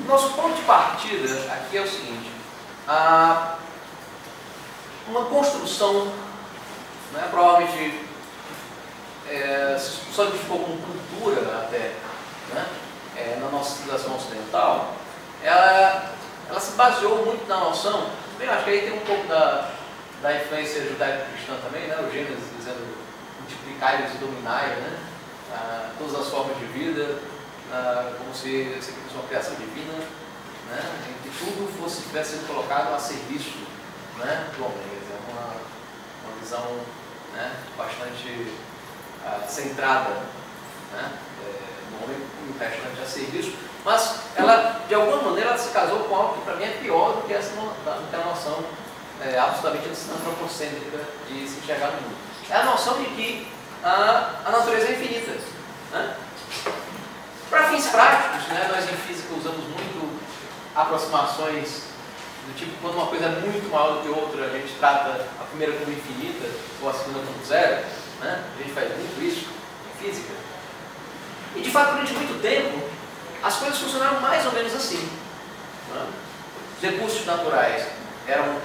Nosso ponto de partida aqui é o seguinte: uma construção, né, provavelmente se solidificou como cultura até, né, na nossa civilização ocidental, ela se baseou muito na noção, bem, acho que aí tem um pouco da influência judaico-cristã também, né, o Gênesis dizendo multiplicai-vos e dominai, né, todas as formas de vida, como se você fosse uma criação divina, né, em que tudo tivesse sido colocado a serviço, né, do homem. É uma visão, né, bastante centrada, né, no homem, o restante a serviço, mas ela, de alguma maneira, ela se casou com algo que para mim é pior do que a noção absolutamente antropocêntrica de se enxergar no mundo. É a noção de que a natureza é infinita, né? Para fins práticos, né, nós em física usamos muito aproximações do tipo, quando uma coisa é muito maior do que outra, a gente trata a primeira como infinita ou a segunda como zero, né? A gente faz muito isso em física. E de fato, durante muito tempo, as coisas funcionaram mais ou menos assim, né? Os recursos naturais eram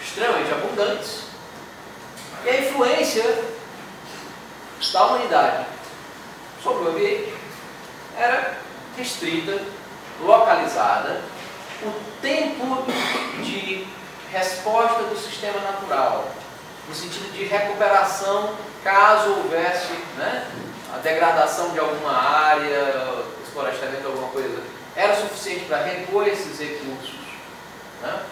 extremamente abundantes e a influência da humanidade sobre o ambiente era restrita, localizada. O tempo de resposta do sistema natural, no sentido de recuperação, caso houvesse, né, a degradação de alguma área, desflorestamento de alguma coisa, era suficiente para repor esses recursos, né?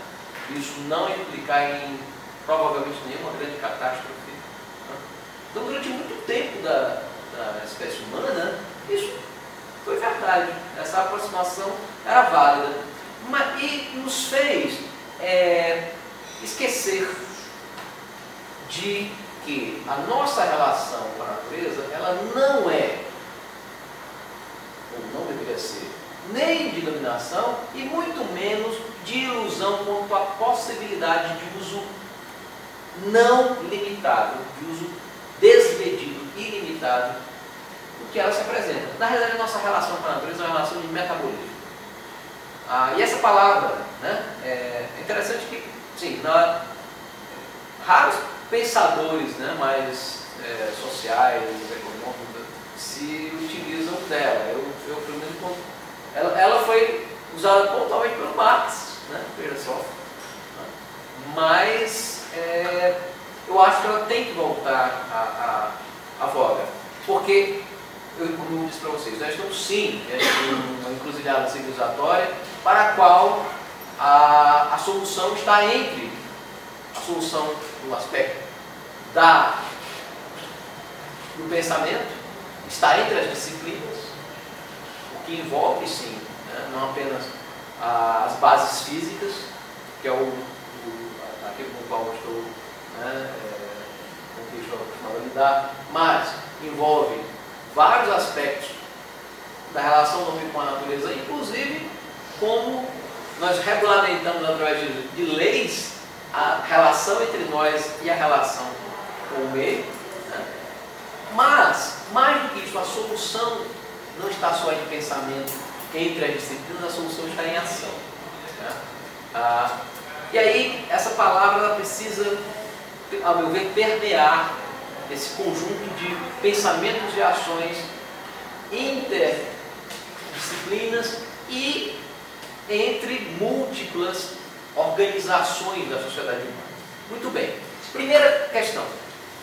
Isso não implicar em, provavelmente, nenhuma grande catástrofe, né? Então, durante muito tempo da espécie humana, isso foi verdade, essa aproximação era válida, e nos fez esquecer de que a nossa relação com a natureza, ela não é, ou não deveria ser, nem de dominação e muito menos de ilusão quanto à possibilidade de uso não limitado, de uso desmedido, ilimitado, do que ela se apresenta. Na realidade, a nossa relação com a natureza é uma relação de metabolismo. E essa palavra, né, é interessante que, sim, raros pensadores, né, mais sociais, econômicos, se utilizam dela. Eu pelo menos, ela foi usada pontualmente pelo Marx, né, veja só. Mas eu acho que ela tem que voltar à voga, porque, como eu disse para vocês, nós estamos sim em uma encruzilhada civilizatória para a qual a solução está entre a solução no aspecto do pensamento, está entre as disciplinas, o que envolve sim, né, não apenas as bases físicas, que é aquilo com o qual eu estou, né, com que eu estou acostumado a lidar, mas envolve vários aspectos da relação do homem com a natureza, inclusive como nós regulamentamos através de leis a relação entre nós e a relação com o meio, né? Mas, mais do que isso, a solução não está só em pensamento entre as disciplinas, a solução está em ação, né? E aí, essa palavra ela precisa, ao meu ver, permear esse conjunto de pensamentos e ações interdisciplinas e entre múltiplas organizações da sociedade humana. Muito bem. Primeira questão.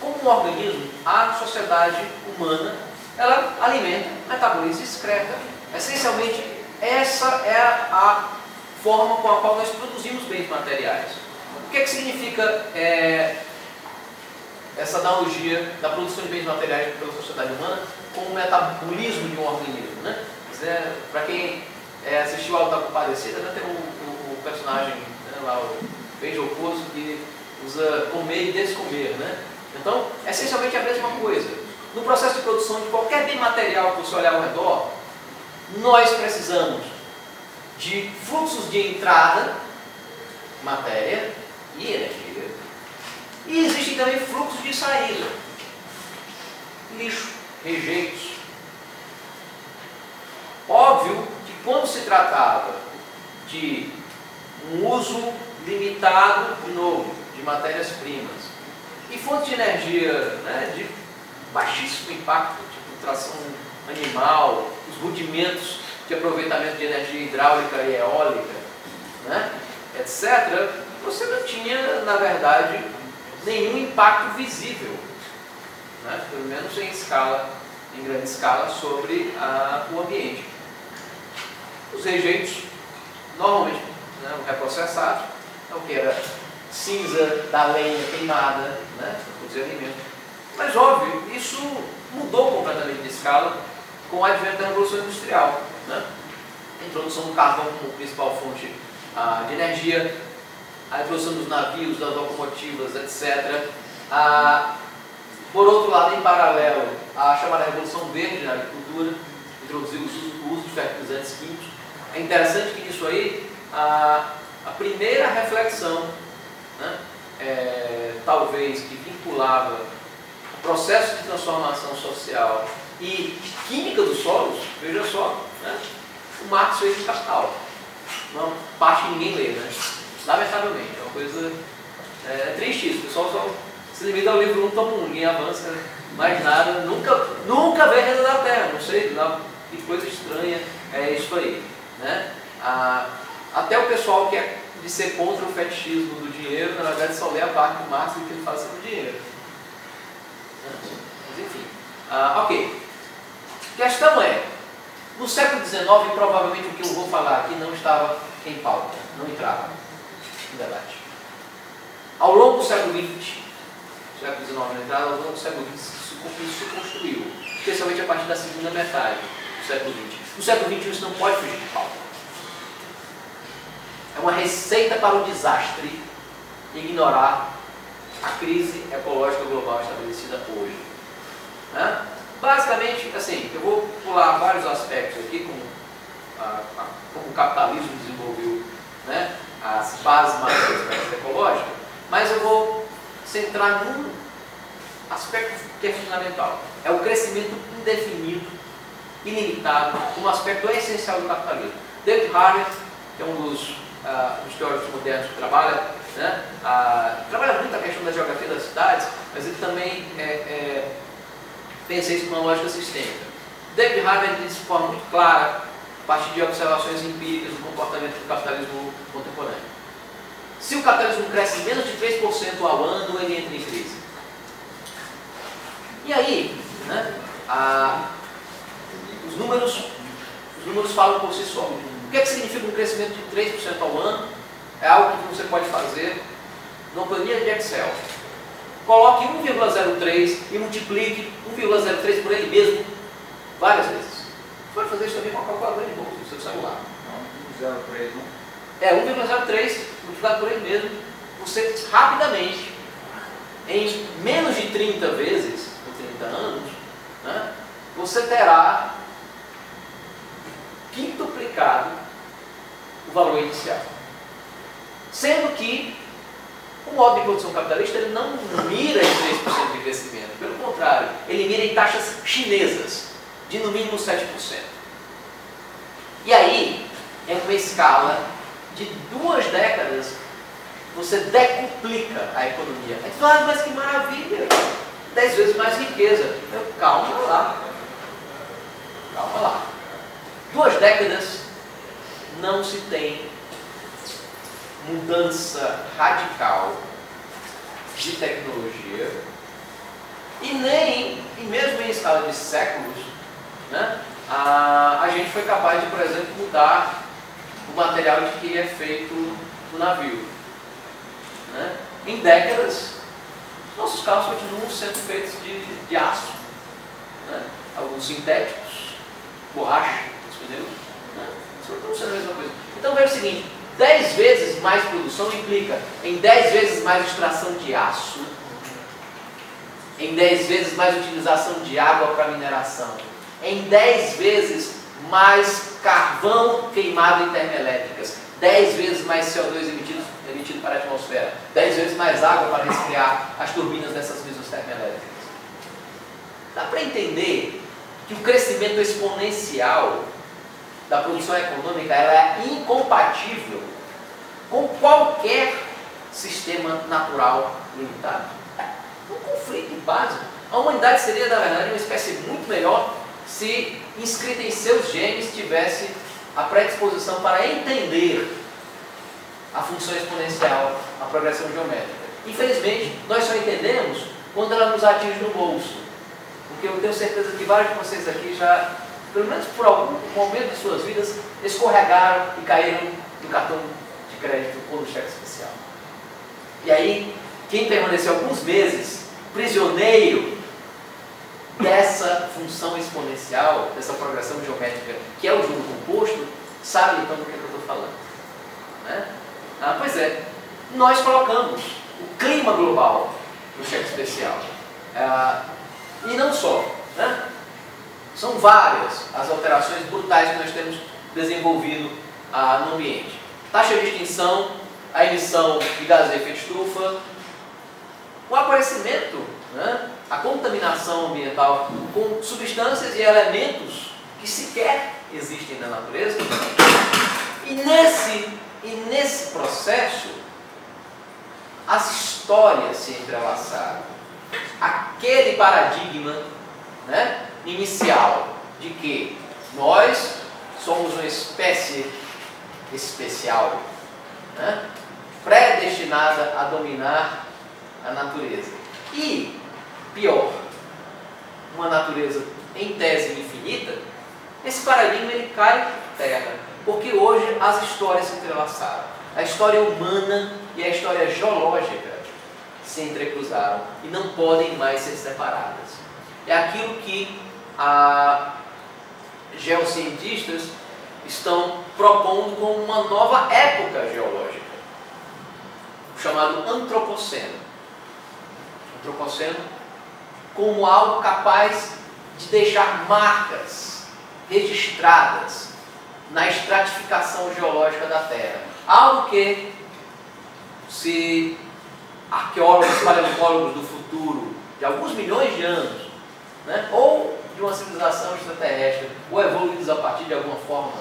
Como um organismo, a sociedade humana, ela alimenta, metaboliza e excreta. Essencialmente, essa é a forma com a qual nós produzimos bens materiais. O que significa essa analogia da produção de bens materiais pela sociedade humana com o metabolismo de um organismo, né? Para quem assistiu ao da Compadecida, né, tem um personagem, né, lá, bem jocoso, que usa comer e descomer, né? Então, essencialmente é a mesma coisa. No processo de produção de qualquer bem material que você olhar ao redor, nós precisamos de fluxos de entrada, matéria e energia, e existem também fluxos de saída, lixo, rejeitos. Óbvio óbvio que quando se tratava de um uso limitado, de novo, de matérias-primas e fontes de energia, né, de baixíssimo impacto, tipo tração animal, os rudimentos de aproveitamento de energia hidráulica e eólica, né, etc., você não tinha, na verdade, nenhum impacto visível, né, pelo menos em grande escala, sobre o ambiente. Os rejeitos, normalmente, né, o reprocessado, é o que era cinza da lenha queimada, né, para produzir alimento. Mas, óbvio, isso mudou completamente de escala com o advento da Revolução Industrial, né? A introdução do carvão como principal fonte de energia, a introdução dos navios, das locomotivas, etc. Por outro lado, em paralelo, a chamada Revolução Verde na agricultura, introduziu o uso de fertilizantes químicos. É interessante que nisso aí, a primeira reflexão, né, talvez que vinculava o processo de transformação social e química dos solos, veja só, né, o Marx fez no Capital. Uma parte que ninguém lê, né? Lamentavelmente, é uma coisa triste isso. O pessoal só se limita ao livro 1, tomo 1, ninguém avança mais nada, nunca vê a renda da terra, não sei, que coisa estranha é isso aí, né? Até o pessoal que é de ser contra o fetichismo do dinheiro, na verdade só lê a parte do Marx do que ele fala sobre o dinheiro. Mas enfim, ok. A questão é, no século XIX, provavelmente o que eu vou falar aqui não estava em pauta, não entrava em debate. Ao longo do século XX, o século XIX não entrava, ao longo do século XX isso se construiu, especialmente a partir da segunda metade do século XX. No século XXI isso não pode fugir de pauta. É uma receita para o desastre ignorar a crise ecológica global estabelecida hoje. Né? Basicamente, assim, eu vou pular vários aspectos aqui, como o capitalismo desenvolveu, né, as bases mais ecológicas, mas eu vou centrar num aspecto que é fundamental. É o crescimento indefinido, ilimitado, como aspecto essencial do capitalismo. David Harvey, que é um dos teóricos modernos que trabalha, né, trabalha muito a questão da geografia das cidades, mas ele também pensa isso numa lógica sistêmica. David Harvey diz de forma muito clara, a partir de observações empíricas do comportamento do capitalismo contemporâneo. Se o capitalismo cresce menos de 3% ao ano, ele entra em crise. E aí, né, os números falam por si só. O que significa um crescimento de 3% ao ano? É algo que você pode fazer numa planilha de Excel. Coloque 1,03 e multiplique 1,03 por ele mesmo várias vezes. Você pode fazer isso também com a calculadora de bolso no seu celular. Não, 1,03 não? 1,03 multiplicado por ele mesmo. Você rapidamente, em menos de 30 vezes, por 30 anos, né, você terá quintuplicado o valor inicial. Sendo que o modo de produção capitalista ele não mira em 3% de crescimento, pelo contrário, ele mira em taxas chinesas, de no mínimo 7%. E aí, em uma escala de 2 décadas, você decuplica a economia. Aí tu fala, mas que maravilha, 10 vezes mais riqueza. Calma lá. 2 décadas não se tem mudança radical de tecnologia e mesmo em escala de séculos, né, a gente foi capaz de, por exemplo, mudar o material de que é feito o navio. Né? Em décadas, nossos carros continuam sendo feitos de aço, né? Alguns sintéticos, borracha, os pneus, né? Isso não sendo a mesma coisa. Então veja o seguinte, 10 vezes mais produção implica em 10 vezes mais extração de aço, em 10 vezes mais utilização de água para mineração, em 10 vezes mais carvão queimado em termoelétricas, 10 vezes mais CO2 emitido para a atmosfera, 10 vezes mais água para resfriar as turbinas dessas mesmas termoelétricas. Dá para entender que o crescimento exponencial da produção econômica ela é incompatível com qualquer sistema natural limitado. Um conflito básico. A humanidade seria, na verdade, uma espécie muito melhor se inscrita em seus genes tivesse a predisposição para entender a função exponencial, a progressão geométrica. Infelizmente, nós só entendemos quando ela nos atinge no bolso. Porque eu tenho certeza que vários de vocês aqui já, pelo menos por algum momento de suas vidas, escorregaram e caíram no cartão de crédito ou no cheque especial. E aí, quem permaneceu alguns meses prisioneiro dessa função exponencial, dessa progressão geométrica, que é o juro composto, sabe então do que eu estou falando. Né? Pois é, nós colocamos o clima global no cheque especial. E não só. Né? São várias as alterações brutais que nós temos desenvolvido no ambiente. Taxa de extinção, a emissão de gases de efeito estufa, o aparecimento, né? A contaminação ambiental com substâncias e elementos que sequer existem na natureza. E nesse processo, as histórias se entrelaçaram. Aquele paradigma, né, inicial de que nós somos uma espécie especial, né, predestinada a dominar a natureza. E, pior, uma natureza em tese infinita, esse paradigma ele cai por terra, porque hoje as histórias se entrelaçaram. A história humana e a história geológica se entrecruzaram e não podem mais ser separadas. É aquilo que geocientistas estão propondo como uma nova época geológica, chamado Antropoceno. Antropoceno como algo capaz de deixar marcas registradas na estratificação geológica da Terra. Algo que, se arqueólogos, paleontólogos do futuro, de alguns milhões de anos, né, ou de uma civilização extraterrestre, ou evoluídos a partir de alguma forma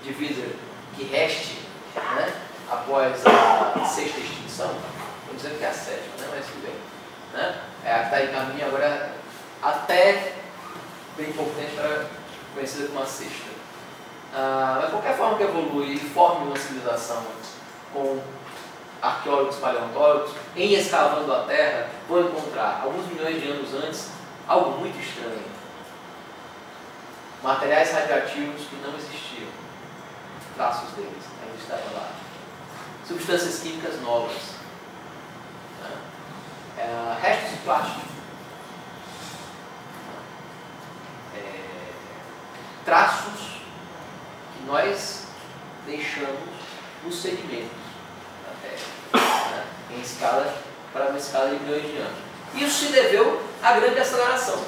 de vida que reste, né, após a sexta extinção, estou dizendo que é a sétima, né, mas tudo bem. Né? A que está em caminho agora, até bem pouco tempo, era conhecida como a sexta. Mas qualquer forma que evolui e forme uma civilização com arqueólogos paleontólogos, em escavando a Terra, vão encontrar, alguns milhões de anos antes, algo muito estranho. Materiais radioativos que não existiam. Traços deles ainda estavam lá. Substâncias químicas novas. Restos de plástico. Traços que nós deixamos nos sedimentos da Terra, né? Em escala, para uma escala de milhões de anos. Isso se deveu à grande aceleração.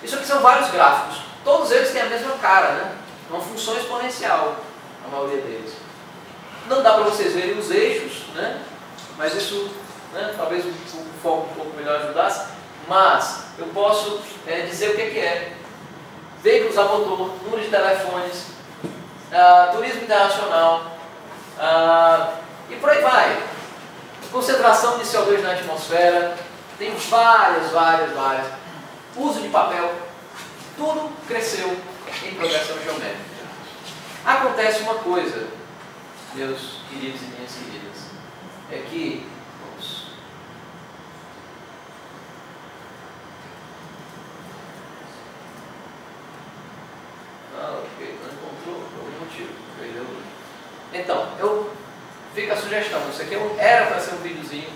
Isso aqui são vários gráficos. Todos eles têm a mesma cara, né? Uma função exponencial, a maioria deles. Não dá para vocês verem os eixos, né? Mas isso, né, talvez um foco um pouco melhor ajudasse. Mas eu posso dizer o que é. Veículos a motor, número de telefones, turismo internacional, e por aí vai. Concentração de CO2 na atmosfera, tem várias. Uso de papel, tudo cresceu em progressão geométrica. Acontece uma coisa, meus queridos e minhas queridas, é que, ok, não encontrou por algum motivo, perdeu. Então, fica a sugestão, isso aqui era para ser um videozinho,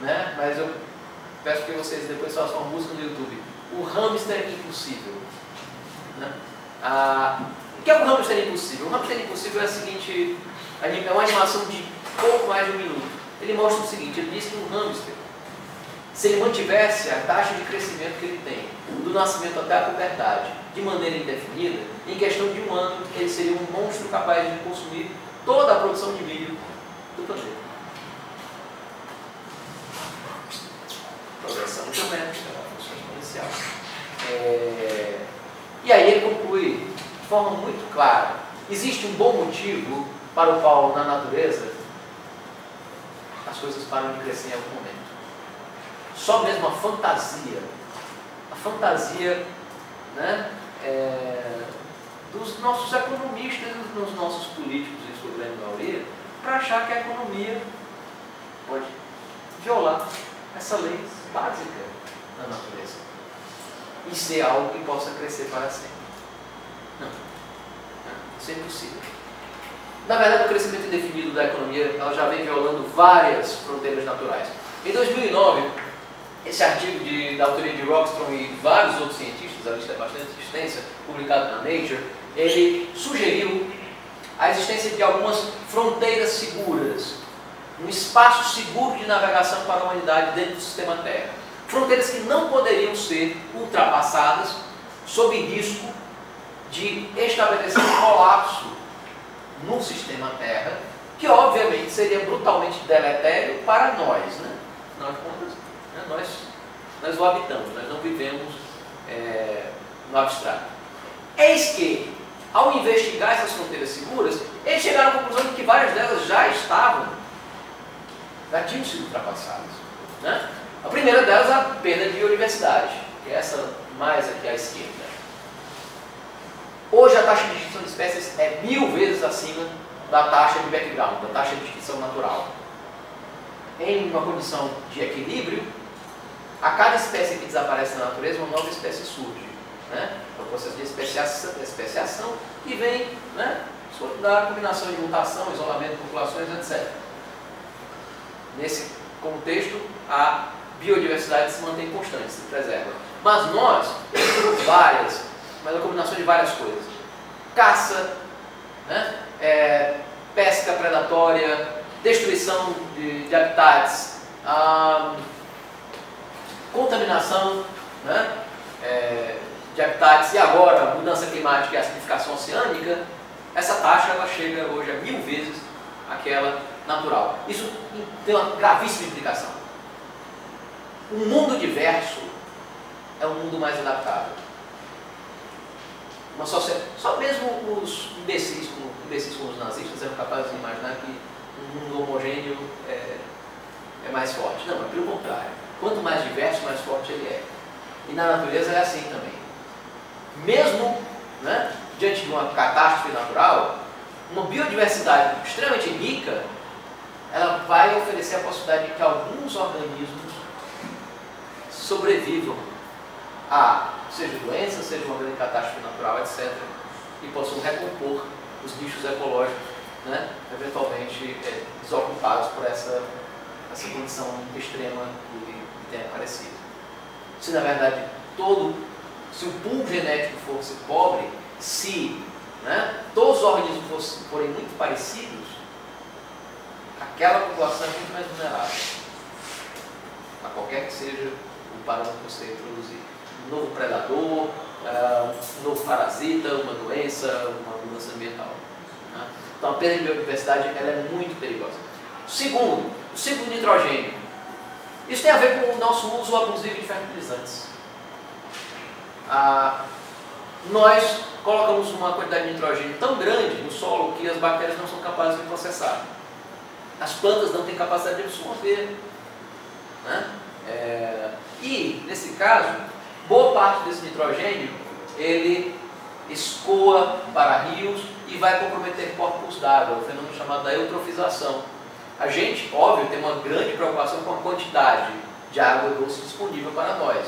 né? Mas eu peço que vocês depois façam uma busca no YouTube. O hamster impossível. Né? O que é o hamster impossível? O hamster impossível é a seguinte, é uma animação de pouco mais de 1 minuto. Ele mostra o seguinte, ele diz que um hamster, se ele mantivesse a taxa de crescimento que ele tem, do nascimento até a puberdade, de maneira indefinida, em questão de 1 ano, ele seria um monstro capaz de consumir toda a produção de milho do planeta. Progressão geométrica, função exponencial. E aí ele conclui de forma muito clara. Existe um bom motivo para o qual na natureza as coisas param de crescer em algum momento. Só mesmo a fantasia, né, dos nossos economistas e dos nossos políticos, em sua grande maioria, para achar que a economia pode violar essa lei básica da natureza e ser algo que possa crescer para sempre. Não. Isso é impossível. Na verdade, o crescimento indefinido da economia ela já vem violando várias fronteiras naturais. Em 2009, esse artigo da autoria de Rockstrom e vários outros cientistas, a lista é bastante extensa, publicado na Nature, ele sugeriu a existência de algumas fronteiras seguras, um espaço seguro de navegação para a humanidade dentro do sistema Terra. Fronteiras que não poderiam ser ultrapassadas sob risco de estabelecer um colapso no sistema Terra, que obviamente seria brutalmente deletério para nós, né? Afinal de contas, né? Nós o habitamos, nós não vivemos no abstrato. Eis que, ao investigar essas fronteiras seguras, eles chegaram à conclusão de que várias delas já tinham sido ultrapassadas, né? A primeira delas é a perda de biodiversidade, que é essa mais aqui à esquerda. Hoje a taxa de extinção de espécies é 1000 vezes acima da taxa de background, da taxa de extinção natural. Em uma condição de equilíbrio, a cada espécie que desaparece na natureza, uma nova espécie surge, né? É o processo de especiação que vem, né, da combinação de mutação, isolamento de populações, etc. Nesse contexto, a biodiversidade se mantém constante, se preserva. Mas nós temos a combinação de várias coisas. Caça, né? Pesca predatória, destruição de habitats, contaminação, né? De habitats e agora mudança climática e acidificação oceânica. Essa taxa ela chega hoje a 1000 vezes aquela natural. Isso tem uma gravíssima implicação. Um mundo diverso é um mundo mais adaptável. Uma sociedade, só mesmo os imbecis como os nazistas eram capazes de imaginar que um mundo homogêneo é mais forte. Não, é pelo contrário. Quanto mais diverso, mais forte ele é. E na natureza é assim também. Mesmo, né, diante de uma catástrofe natural, uma biodiversidade extremamente rica, ela vai oferecer a possibilidade de que alguns organismos sobrevivam a, seja doença, seja uma grande catástrofe natural, etc., e possam recompor os nichos ecológicos, né, eventualmente desocupados por essa condição extrema que tem aparecido. Se na verdade se o pool genético fosse pobre, se, né, todos os organismos forem muito parecidos, aquela população é muito mais vulnerável a qualquer que seja o parâmetro que você introduzir. Um novo predador, um novo parasita, uma doença, uma mudança ambiental. Né? Então a perda de biodiversidade ela é muito perigosa. Segundo, o ciclo de nitrogênio. Isso tem a ver com o nosso uso abusivo de fertilizantes. Nós colocamos uma quantidade de nitrogênio tão grande no solo que as bactérias não são capazes de processar. As plantas não têm capacidade de absorver. Né? E, nesse caso, boa parte desse nitrogênio ele escoa para rios e vai comprometer corpos d'água, o fenômeno chamado da eutrofização. A gente, óbvio, tem uma grande preocupação com a quantidade de água doce disponível para nós.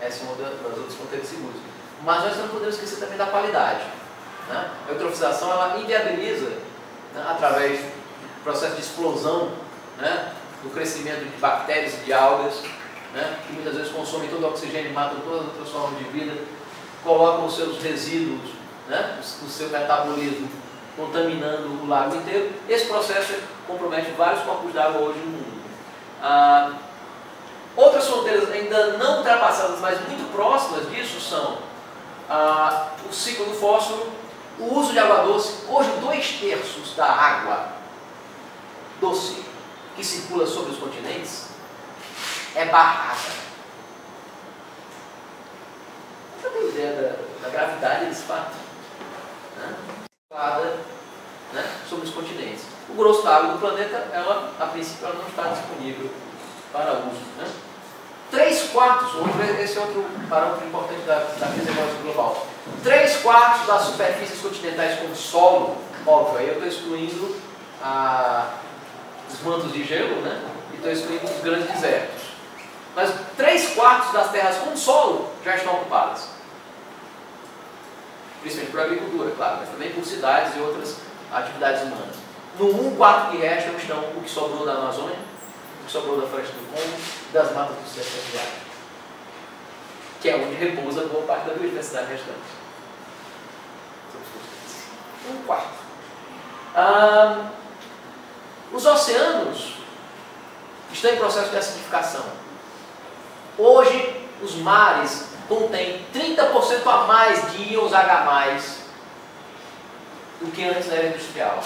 Essa é uma das outras fronteiras seguras. Mas nós não podemos esquecer também da qualidade. Né? A eutrofização ela inviabiliza, né, através do processo de explosão, né, do crescimento de bactérias e de algas, né, que muitas vezes consomem todo o oxigênio, matam todas as outras formas de vida, colocam os seus resíduos, né, o seu metabolismo, contaminando o lago inteiro. Esse processo compromete vários corpos d'água hoje no mundo. Outras fronteiras ainda não ultrapassadas, mas muito próximas disso, são o ciclo do fósforo, o uso de água doce. Hoje 2/3 da água doce que circula sobre os continentes é barrada. Você tem ideia da gravidade desse fato? né, sobre os continentes. O grosso da água do planeta, ela, a princípio, ela não está disponível para uso. Né? 3/4, esse é outro parâmetro importante da crise ecológica global. 3/4 das superfícies continentais como solo, óbvio, aí eu estou excluindo os mantos de gelo, né? E estou excluindo os grandes desertos. Mas 3/4 das terras com solo já estão ocupadas. Principalmente por agricultura, claro, mas também por cidades e outras atividades humanas. No 1/4 que restam estão o que sobrou da Amazônia, o que sobrou da floresta do Congo, das matas do Sudeste Asiático, que é onde repousa boa parte da biodiversidade restante. 1/4. Os oceanos estão em processo de acidificação. Hoje, os mares contêm 30% a mais de íons H+, do que antes da era industrial.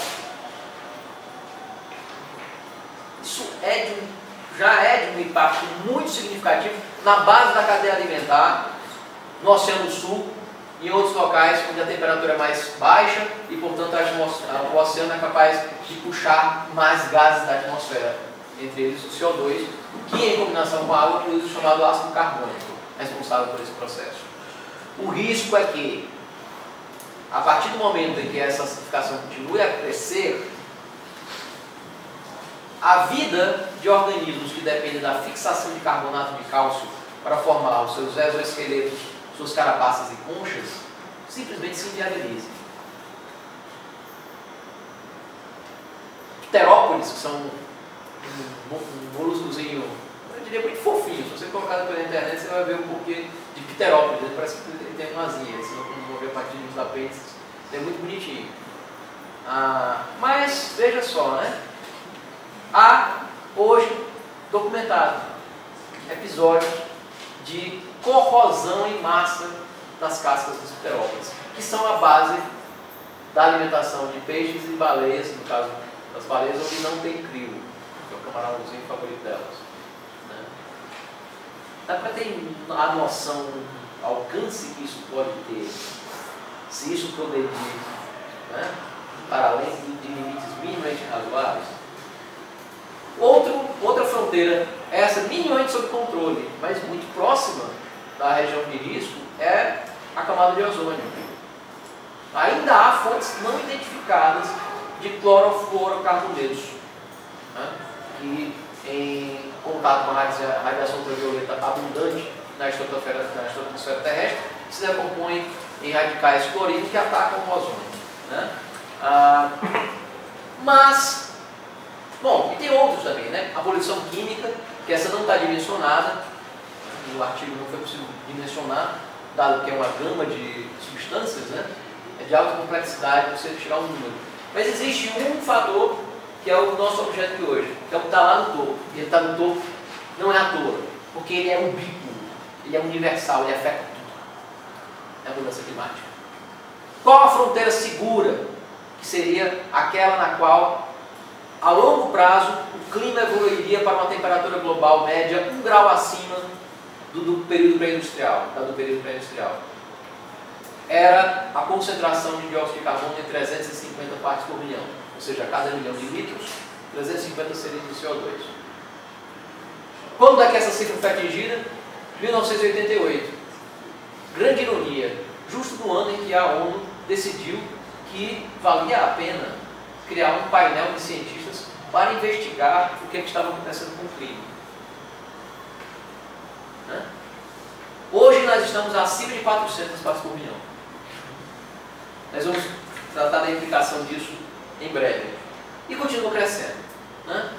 Isso já é de um impacto muito significativo na base da cadeia alimentar, no Oceano Sul e em outros locais onde a temperatura é mais baixa e, portanto, o oceano é capaz de puxar mais gases da atmosfera, entre eles o CO2, que em combinação com a água produz o chamado ácido carbônico, responsável por esse processo. O risco é que, a partir do momento em que essa acidificação continue a crescer, a vida de organismos que dependem da fixação de carbonato de cálcio para formar os seus exoesqueletos, suas carapaças e conchas, simplesmente se inviabiliza. Pterópodes, que são um moluscozinho, eu diria muito fofinho, se você colocar pela internet você vai ver o porquê de pterópodes, ele parece que ele tem uma asinha, se não ver a partir dos apêndices, é muito bonitinho. Mas, veja só, né? Há hoje documentado episódios de corrosão em massa nas cascas dos pterópodes, que são a base da alimentação de peixes e baleias, no caso das baleias onde não tem crio, que é o camarãozinho favorito delas. Né? Dá para ter a noção do alcance que isso pode ter, se isso progredir, né? Para além de limites minimamente razoáveis. Outra fronteira, essa minimamente sob controle, mas muito próxima da região de risco, é a camada de ozônio. Ainda há fontes não identificadas de clorofluorocarbonetos, né, que em contato com a radiação ultravioleta abundante na estratosfera terrestre se decompõem em radicais clorinos que atacam o ozônio. Né? Mas, bom, e tem outros também, né? A poluição química, que essa não está dimensionada, no artigo não foi possível dimensionar, dado que é uma gama de substâncias, né? É de alta complexidade você tirar um número. Mas existe um fator que é o nosso objeto de hoje, que é o que está lá no topo. E ele está no topo não é à toa, porque ele é ubíquo, ele é universal, ele afeta tudo. É a mudança climática. Qual a fronteira segura? Que seria aquela na qual, a longo prazo, o clima evoluiria para uma temperatura global média 1 grau acima do período pré-industrial, era a concentração de dióxido de carbono em 350 partes por milhão, ou seja, a cada milhão de litros, 350 cilindros de CO2. Quando é que essa cifra foi atingida? 1988. Grande ironia, justo no ano em que a ONU decidiu que valia a pena criar um painel de cientistas para investigar o que estava acontecendo com o clima. Né? Hoje nós estamos acima de 400 partes por milhão. Nós vamos tratar da implicação disso em breve. E continua crescendo. Né?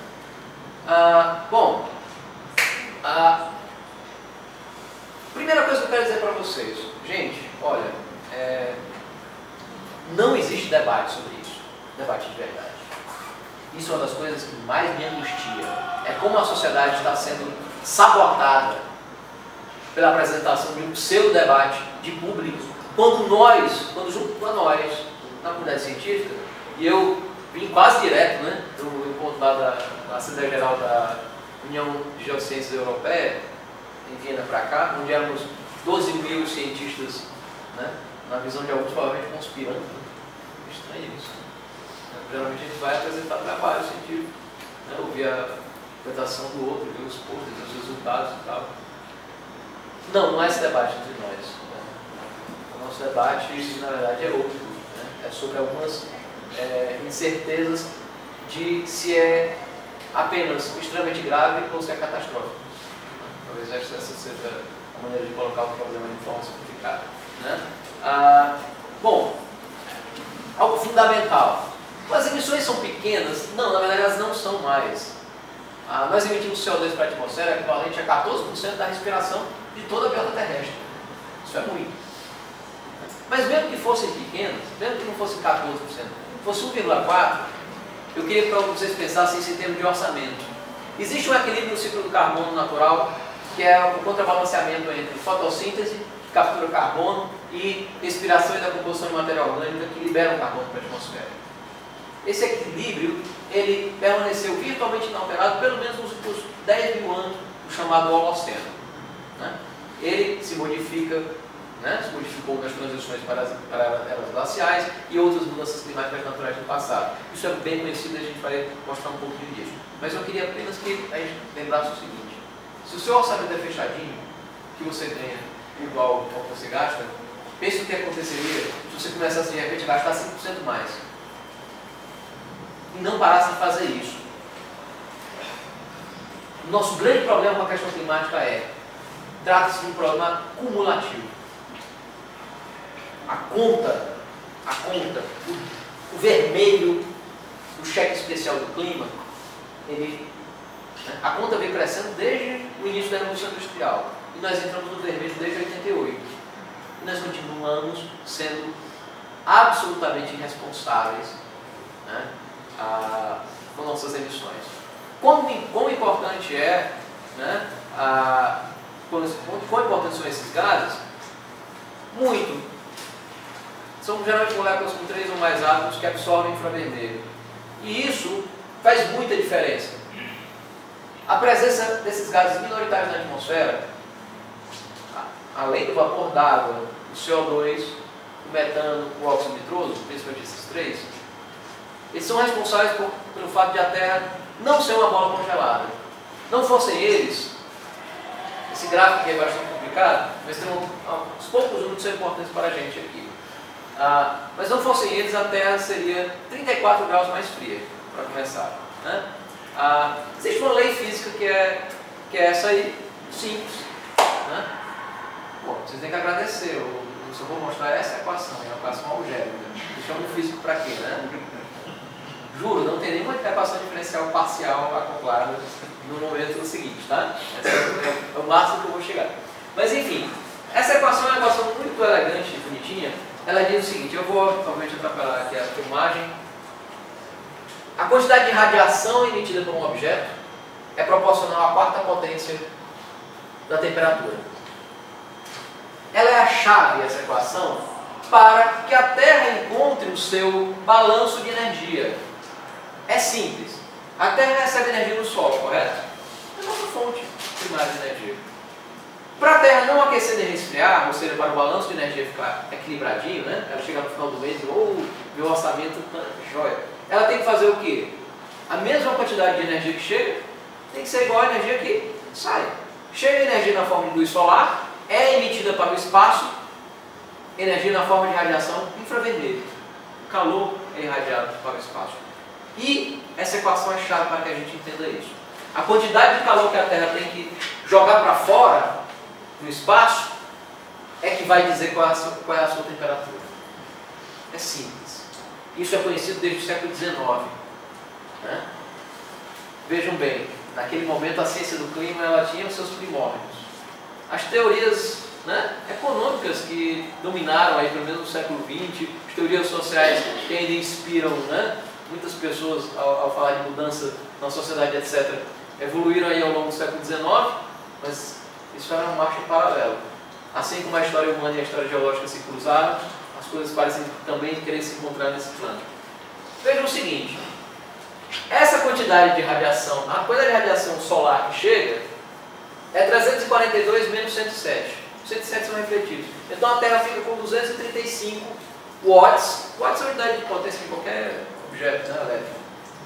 Primeira coisa que eu quero dizer para vocês, gente, olha, não existe debate sobre isso, debate de verdade. Isso é uma das coisas que mais me angustia. É como a sociedade está sendo sabotada pela apresentação de um pseudo-debate de público, quando junto a nós, na comunidade científica, e eu vim quase direto, né, do encontro lá da Assembleia Geral da União de Geociências Europeia, em Viena para cá, onde éramos 12 mil cientistas, né, na visão de alguns provavelmente conspirando, gente vai apresentar trabalho científico, né? Ouvir a apresentação do outro, ver os posts, os resultados e tal. Não é esse debate entre nós. Né? O nosso debate, na verdade, é outro. Né? É sobre algumas incertezas de se é apenas extremamente grave ou se é catastrófico. Talvez essa seja a maneira de colocar o problema de forma simplificada. Né? Bom, algo fundamental. As emissões são pequenas? Não, na verdade elas não são mais. Nós emitimos CO2 para a atmosfera equivalente a 14% da respiração de toda a biota terrestre. Isso é muito. Mas mesmo que fossem pequenas, mesmo que não fosse 14%, fosse 1,4%, eu queria que vocês pensassem isso em termos de orçamento. Existe um equilíbrio no ciclo do carbono natural, que é o contrabalanceamento entre fotossíntese, que captura carbono, e respiração e decomposição de matéria orgânica, que liberam carbono para a atmosfera. Esse equilíbrio, ele permaneceu virtualmente inalterado pelo menos nos últimos 10 mil anos, o chamado Holoceno. Né? Ele se modifica, né? Se modificou nas transições para eras glaciais e outras mudanças climáticas naturais do passado. Isso é bem conhecido e a gente vai mostrar um pouquinho disso. Mas eu queria apenas que a gente lembrasse o seguinte: se o seu orçamento é fechadinho, que você tenha igual ao que você gasta, pense o que aconteceria se você começasse de repente a gastar 5% mais e não parasse de fazer isso. O nosso grande problema com a questão climática trata-se de um problema cumulativo. A conta, o vermelho do cheque especial do clima, a conta vem crescendo desde o início da Revolução Industrial. E nós entramos no vermelho desde 88. E nós continuamos sendo absolutamente irresponsáveis, né, com nossas emissões. Quão importante é, né, quão importantes são esses gases? Muito. São geralmente moléculas com 3 ou mais átomos que absorvem infravermelho. E isso faz muita diferença. A presença desses gases minoritários na atmosfera, além do vapor d'água, o CO2, o metano, o óxido nitroso, principalmente esses três, eles são responsáveis pelo fato de a Terra não ser uma bola congelada. Não fossem eles, esse gráfico aqui é bastante complicado, mas tem uns poucos números que são importantes para a gente aqui. Mas não fossem eles, a Terra seria 34 graus mais fria, para começar. Né? Existe uma lei física que é essa aí, simples. Né? Bom, vocês têm que agradecer. Eu só vou mostrar essa equação, é uma equação algébrica. Vocês chamam de físico para quê? Né? Juro, não tem nenhuma equação diferencial parcial acoplada no momento seguinte, tá? Esse é o máximo que eu vou chegar. Mas enfim, essa equação é uma equação muito elegante e bonitinha. Ela diz o seguinte, eu vou obviamente atrapalhar aqui a filmagem. A quantidade de radiação emitida por um objeto é proporcional à quarta potência da temperatura. Ela é a chave, essa equação, para que a Terra encontre o seu balanço de energia. É simples. A Terra recebe energia do Sol, correto? É a nossa fonte primária de energia. Para a Terra não aquecer nem resfriar, ou seja, para o balanço de energia ficar equilibradinho, né? Ela chega no final do mês e meu orçamento joia. Ela tem que fazer o quê? A mesma quantidade de energia que chega tem que ser igual à energia que sai. Chega energia na forma de luz solar, é emitida para o espaço, energia na forma de radiação infravermelho. O calor é irradiado para o espaço. E essa equação é chave para que a gente entenda isso. A quantidade de calor que a Terra tem que jogar para fora, no espaço, é que vai dizer qual é a sua temperatura. É simples. Isso é conhecido desde o século XIX. Né? Vejam bem, naquele momento a ciência do clima ela tinha os seus primórdios. As teorias, né, econômicas que dominaram aí pelo menos no século XX, as teorias sociais que ainda inspiram, né, muitas pessoas ao falar de mudança na sociedade, etc., evoluíram aí ao longo do século XIX, mas isso era uma marcha em paralelo. Assim como a história humana e a história geológica se cruzaram, as coisas parecem também querer se encontrar nesse plano. Vejam o seguinte, essa quantidade de radiação, a quantidade de radiação solar que chega é 342 menos 107. 107 são refletidos. Então a Terra fica com 235 watts é a unidade de potência de qualquer objeto, né, elétrico,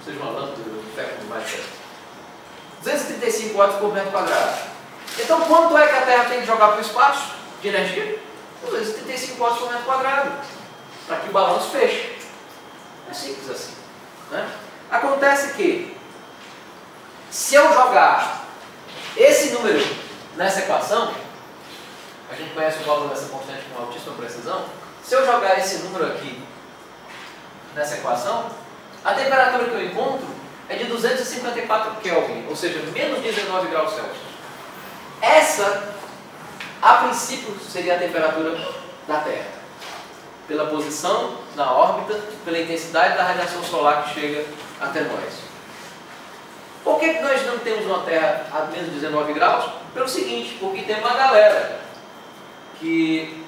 seja uma lâmpada, ferro, tudo mais, etc. 235 watts por metro quadrado. Então, quanto é que a Terra tem que jogar para o espaço de energia? 235 watts por metro quadrado, para que o balão se feche. É simples assim, né? Acontece que, se eu jogar esse número nessa equação, a gente conhece o valor dessa constante com altíssima precisão, se eu jogar esse número aqui nessa equação, a temperatura que eu encontro é de 254 Kelvin, ou seja, menos 19 graus Celsius. Essa, a princípio, seria a temperatura da Terra, pela posição na órbita, pela intensidade da radiação solar que chega até nós. Por que nós não temos uma Terra a menos 19 graus? Pelo seguinte, porque tem uma galera que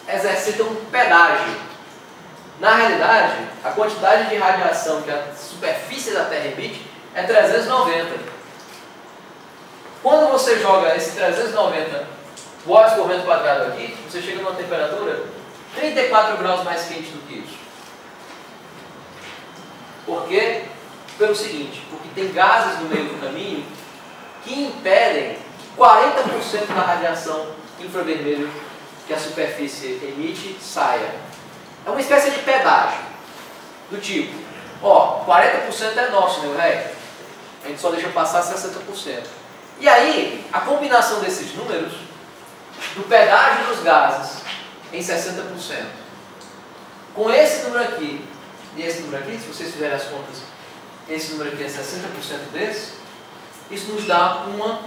exercita um pedágio. Na realidade, a quantidade de radiação que a superfície da Terra emite é 390. Quando você joga esse 390 watts por metro quadrado aqui, você chega numa temperatura 34 graus mais quente do que isso. Por quê? Pelo seguinte, porque tem gases no meio do caminho que impedem que 40% da radiação infravermelho que a superfície emite saia. É uma espécie de pedágio, do tipo, ó, 40% é nosso, meu rei, a gente só deixa passar 60%. E aí, a combinação desses números, do pedágio dos gases em 60%, com esse número aqui e esse número aqui, se vocês fizerem as contas, esse número aqui é 60% desse, isso nos dá uma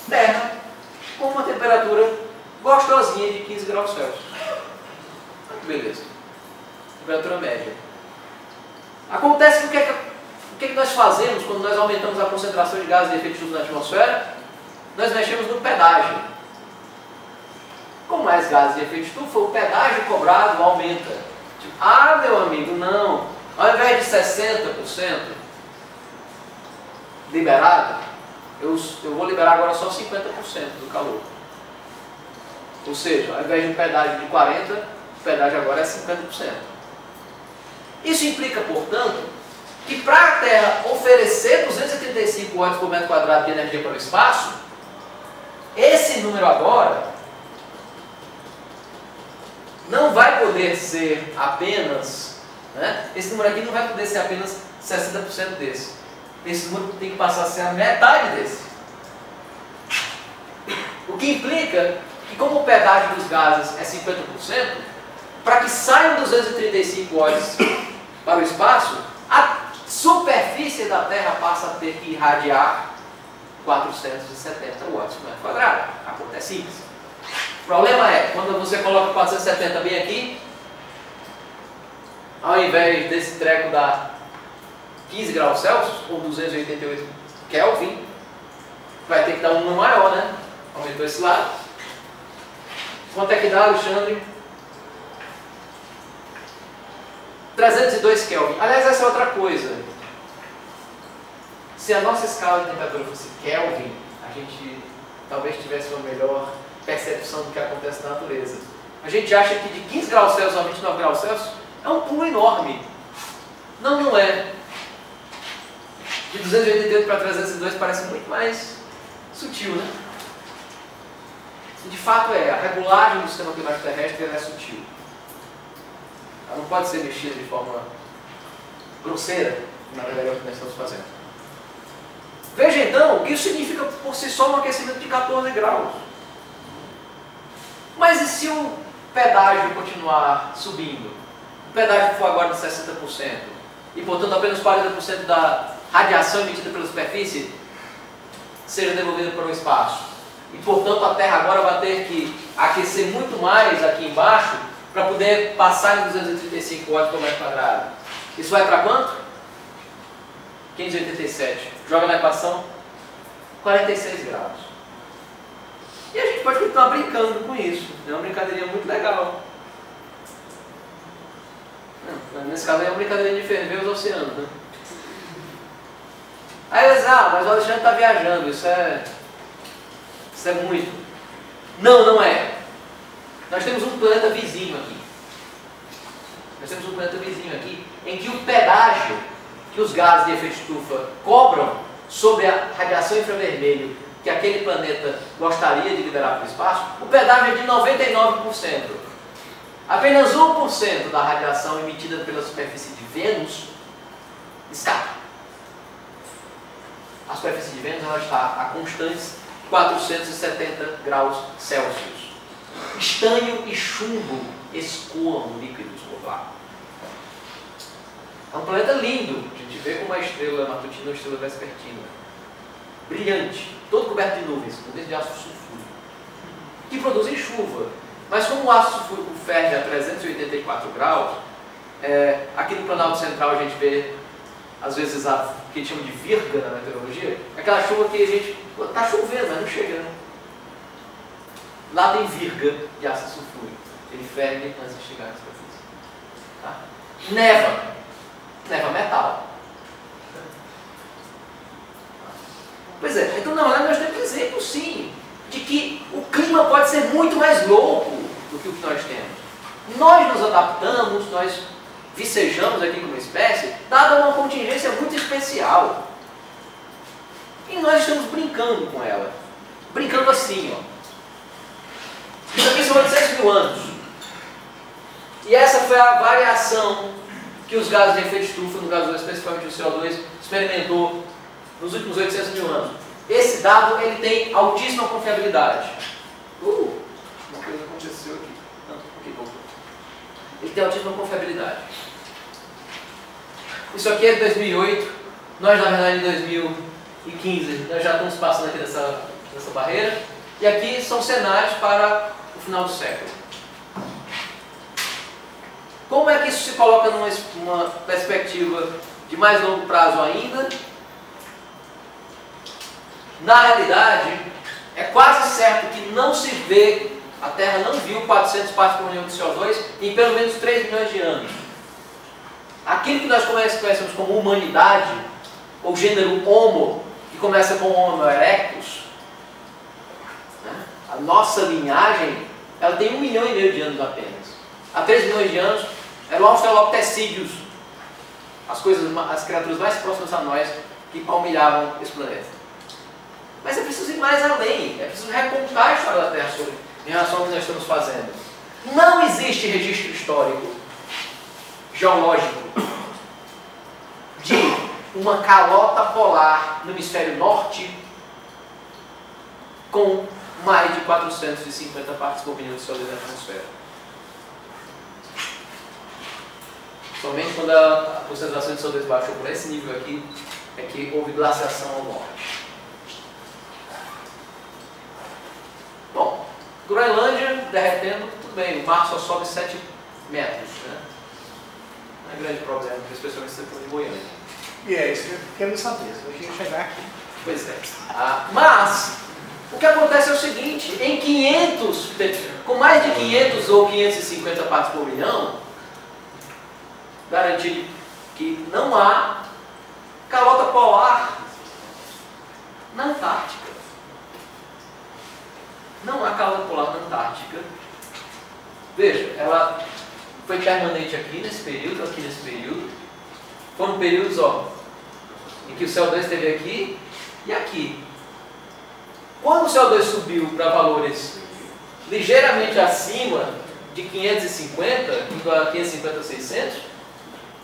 Terra com uma temperatura gostosinha de 15 graus Celsius. Beleza. Temperatura média. Acontece que o que nós fazemos quando nós aumentamos a concentração de gases de efeito estufa na atmosfera? Nós mexemos no pedágio. Com mais gases de efeito estufa, o pedágio cobrado aumenta. Tipo, ah, meu amigo, não. Ao invés de 60% liberado, eu vou liberar agora só 50% do calor. Ou seja, ao invés de um pedágio de 40%, o pedágio agora é 50%. Isso implica, portanto, que para a Terra oferecer 235 watts por metro quadrado de energia para o espaço, esse número agora não vai poder ser apenas, né? Esse número aqui não vai poder ser apenas 60% desse. Esse número tem que passar a ser a metade desse. O que implica que, como o pedágio dos gases é 50%, para que saiam 235 watts para o espaço, a superfície da Terra passa a ter que irradiar 470 watts por metro quadrado. A conta é simples. O problema é, quando você coloca 470 bem aqui, ao invés desse treco dar 15 graus Celsius, ou 288 Kelvin, vai ter que dar um número maior, né? Aumentou esse lado. Quanto é que dá, Alexandre? 302 Kelvin. Aliás, essa é outra coisa. Se a nossa escala de temperatura fosse Kelvin, a gente talvez tivesse uma melhor percepção do que acontece na natureza. A gente acha que de 15 graus Celsius a 29 graus Celsius é um pulo enorme. Não, não é. De 288 para 302 parece muito mais sutil, né? E de fato é, a regulagem do sistema climático terrestre é sutil. Ela não pode ser mexida de forma grosseira, na verdade é o que nós estamos fazendo. Veja então que isso significa por si só um aquecimento de 14 graus. Mas e se o pedágio continuar subindo? O pedágio for agora de 60% e portanto apenas 40% da radiação emitida pela superfície seja devolvida para o espaço. E portanto a Terra agora vai ter que aquecer muito mais aqui embaixo para poder passar em 235 watts por metro quadrado. Isso vai para quanto? 587. Joga na equação 46 graus. E a gente pode continuar brincando com isso. É uma brincadeirinha muito legal. Nesse caso é uma brincadeirinha de ferver os oceanos, né? Aí eles dizem, mas o Alexandre está viajando, isso é muito. Não, não é. Nós temos um planeta vizinho aqui. Em que o pedágio que os gases de efeito estufa cobram sobre a radiação infravermelho que aquele planeta gostaria de liberar para o espaço, o pedágio é de 99%. Apenas 1% da radiação emitida pela superfície de Vênus escapa. A superfície de Vênus ela está a constantes 470 graus Celsius. Estânio e chumbo escoam líquidos por lá. É um planeta lindo. A gente vê como uma estrela matutina ou estrela vespertina. Brilhante, todo coberto de nuvens de ácido sulfúrico, que produzem chuva. Mas como o ácido sulfúrico ferve a 384 graus, aqui no Planalto Central a gente vê, às vezes, o que a gente chama de virga na meteorologia, aquela chuva que a gente... está chovendo, mas não chega, né? Lá tem virga de ácido sulfúrico. Ele ferve antes de chegar na superfície. Tá? Neva metal. Pois é, então na verdade nós temos exemplos sim, de que o clima pode ser muito mais louco do que o que nós temos. Nós nos adaptamos, nós vicejamos aqui como espécie, dada uma contingência muito especial. E nós estamos brincando com ela. Brincando assim, ó. Isso aqui são 800 mil anos. E essa foi a variação que os gases de efeito estufa, no caso especificamente o CO2, experimentou nos últimos 800 mil anos. Esse dado ele tem altíssima confiabilidade. Uma coisa aconteceu aqui. Não, aqui voltou. Ele tem altíssima confiabilidade. Isso aqui é de 2008. Nós, na verdade, em 2015, nós já estamos passando aqui dessa barreira. E aqui são cenários para o final do século. Como é que isso se coloca numa perspectiva de mais longo prazo ainda? Na realidade, é quase certo que não se vê, a Terra não viu 400 partes por milhão de CO2 em pelo menos 3 milhões de anos. Aquilo que nós conhecemos como humanidade, ou gênero Homo, que começa com Homo erectus, né? A nossa linhagem, ela tem 1,5 milhão de anos apenas. Há 3 milhões de anos, eram australopitecídeos, as criaturas mais próximas a nós que palmilhavam esse planeta. Mas é preciso ir mais além, é preciso recontar a história da Terra em relação ao que nós estamos fazendo. Não existe registro histórico, geológico, de uma calota polar no hemisfério norte com mais de 450 partes por milhão de CO2 na atmosfera. Somente quando a concentração de CO2 baixou por esse nível aqui, é que houve glaciação ao norte. Bom, Groenlândia derretendo, tudo bem, o mar só sobe 7 metros, né? Não é grande problema, especialmente se for de Goiânia. E é isso que eu quero saber, se eu ia chegar aqui. Pois é. Mas, o que acontece é o seguinte, com mais de 500 ou 550 partes por milhão, garantido que não há calota polar na Antártica. Não há calota polar na Antártica. Veja, ela foi permanente aqui nesse período. Foram períodos, em que o CO2 esteve aqui e aqui. Quando o CO2 subiu para valores ligeiramente acima de 550, indo a 550, 600,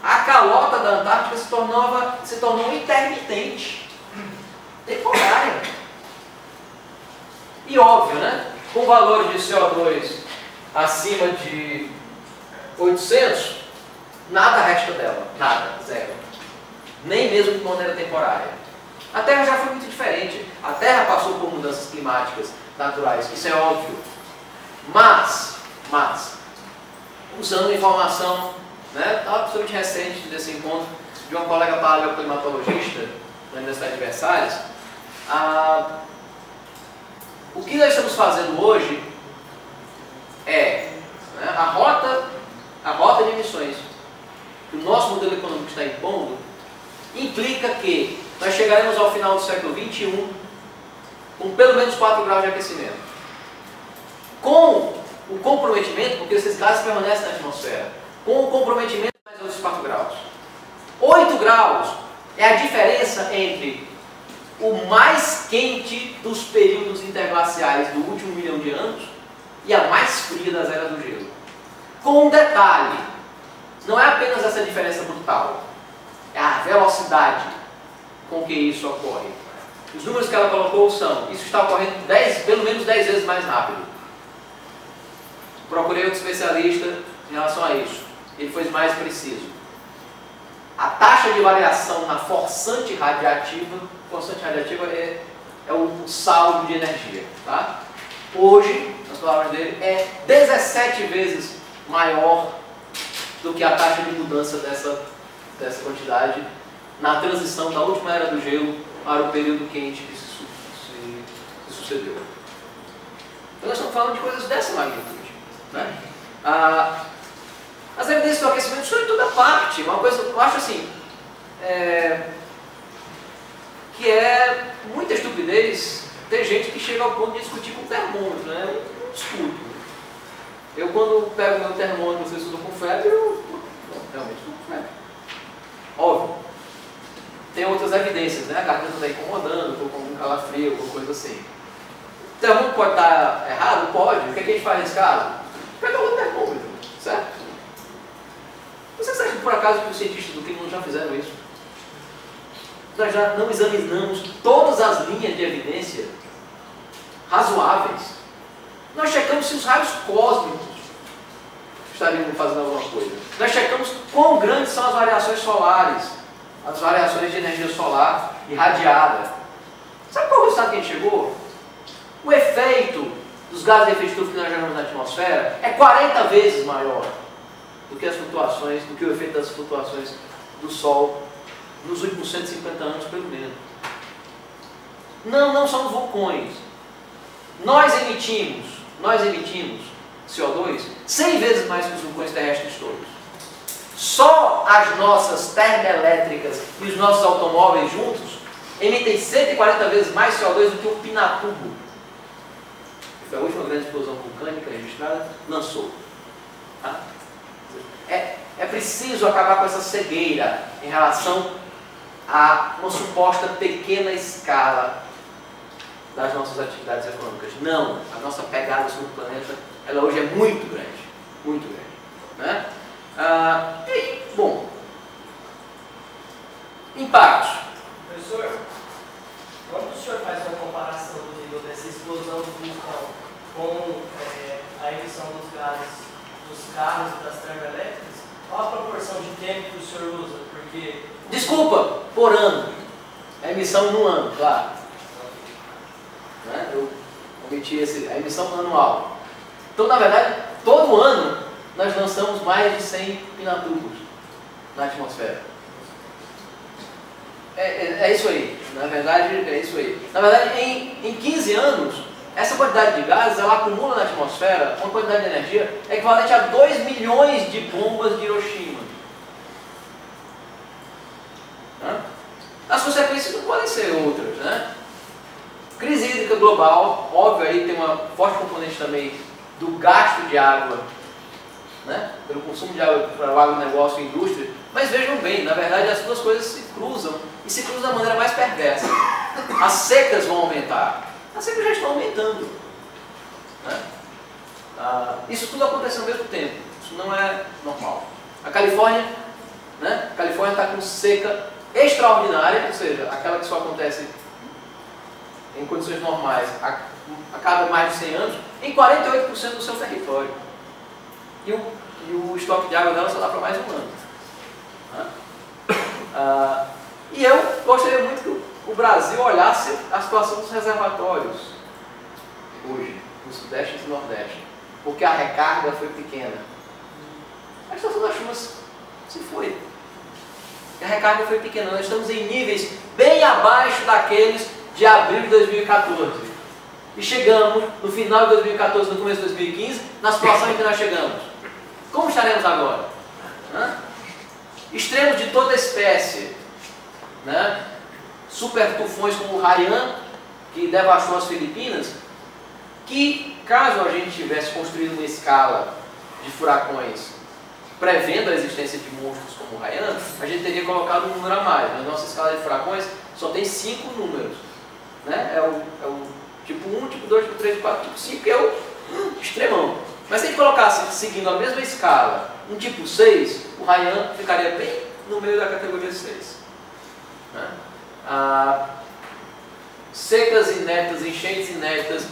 a calota da Antártica se tornou intermitente, temporária. E óbvio, né? Com valores de CO2 acima de 800, nada resta dela, nada, zero. Nem mesmo de maneira temporária. A Terra já foi muito diferente. A Terra passou por mudanças climáticas naturais, isso é óbvio. Mas usando informação, né, absolutamente recente desse encontro, de uma colega paleoclimatologista da Universidade de Versalhes, o que nós estamos fazendo hoje é, né, a rota de emissões que o nosso modelo econômico está impondo, implica que nós chegaremos ao final do século XXI com pelo menos 4 graus de aquecimento. Com o comprometimento, porque esses gases permanecem na atmosfera, com o comprometimento mais outros 4 graus. 8 graus é a diferença entre o mais quente dos períodos interglaciais do último 1 milhão de anos e a mais fria das eras do gelo. Com um detalhe, não é apenas essa diferença brutal, é a velocidade com que isso ocorre. Os números que ela colocou são, isso está ocorrendo pelo menos 10 vezes mais rápido. Procurei outro especialista em relação a isso, ele foi mais preciso. A taxa de variação na forçante radiativa é o saldo de energia. Tá? Hoje, nas palavras dele, é 17 vezes maior do que a taxa de mudança dessa quantidade na transição da última era do gelo para o período quente que se sucedeu. Então nós estamos falando de coisas dessa magnitude. Né? As evidências do aquecimento estão em toda parte. Uma coisa que eu acho assim, que é muita estupidez ter gente que chega ao ponto de discutir com termômetro. Né? Eu não discuto. Eu quando pego meu termômetro e estou com febre, eu realmente estou com febre. Óbvio. Tem outras evidências, né? A garganta está incomodando, estou com um calafrio, alguma coisa assim. O termômetro pode estar errado? Pode. O que a gente faz nesse caso? Pega outro termômetro, certo? Vocês acham por acaso que os cientistas do clima já fizeram isso? Nós já não examinamos todas as linhas de evidência razoáveis. Nós checamos se os raios cósmicos estariam fazendo alguma coisa. Nós checamos quão grandes são as variações solares, as variações de energia solar irradiada. Sabe qual é o resultado que a gente chegou? O efeito dos gases de efeito estufa que nós geramos na atmosfera é 40 vezes maior do que as flutuações, do que o efeito das flutuações do Sol nos últimos 150 anos, pelo menos. Não somos vulcões. Nós emitimos CO2 100 vezes mais que os vulcões terrestres todos. Só as nossas termoelétricas e os nossos automóveis juntos emitem 140 vezes mais CO2 do que o Pinatubo, que foi a última grande explosão vulcânica registrada, lançou. Tá? É preciso acabar com essa cegueira em relação a uma suposta pequena escala das nossas atividades econômicas. Não, a nossa pegada sobre o planeta, ela hoje é muito grande, né? E aí, bom, impactos. Professor, quando o senhor faz uma comparação do nível dessa explosão do vulcão com a emissão dos gases dos carros e das termoelétricas, qual a proporção de tempo que o senhor usa? Porque... Desculpa, por ano. A emissão no ano, claro. Né? Eu omiti a emissão anual. Então, na verdade, todo ano nós lançamos mais de 100 pinatubos na atmosfera. É isso aí. Na verdade, é isso aí. Na verdade, em 15 anos, essa quantidade de gases, ela acumula na atmosfera uma quantidade de energia equivalente a 2 milhões de bombas de Hiroshima. Né? As consequências não podem ser outras, né? Crise hídrica global, óbvio, aí tem uma forte componente também do gasto de água, né? Pelo consumo de água para o agronegócio e indústria. Mas vejam bem, na verdade as duas coisas se cruzam, e se cruzam da maneira mais perversa. As secas vão aumentar. As secas já estão aumentando. Né? Isso tudo acontece ao mesmo tempo. Isso não é normal. A Califórnia, né? A Califórnia está com seca extraordinária, ou seja, aquela que só acontece em condições normais a cada mais de 100 anos, em 48% do seu território. E o estoque de água dela só dá para mais um ano. Né? E eu gostaria muito que o Brasil olhasse a situação dos reservatórios hoje, no Sudeste e no Nordeste, porque a recarga foi pequena. A situação das chuvas se foi. A recarga foi pequena. Nós estamos em níveis bem abaixo daqueles de abril de 2014. E chegamos, no final de 2014, no começo de 2015, na situação em que nós chegamos. Como estaremos agora? Extremos de toda espécie. Né? Super tufões como o Haiyan, que devastou as Filipinas, que caso a gente tivesse construído uma escala de furacões prevendo a existência de monstros como o Haiyan, a gente teria colocado um número a mais. Mas nossa escala de furacões só tem 5 números. Né? É o tipo 1, tipo 2, tipo 3, tipo 4, tipo 5, que é o extremão. Mas se a gente colocasse, seguindo a mesma escala, um tipo 6, o Haiyan ficaria bem no meio da categoria 6. Né? Secas inéditas, enchentes inéditas,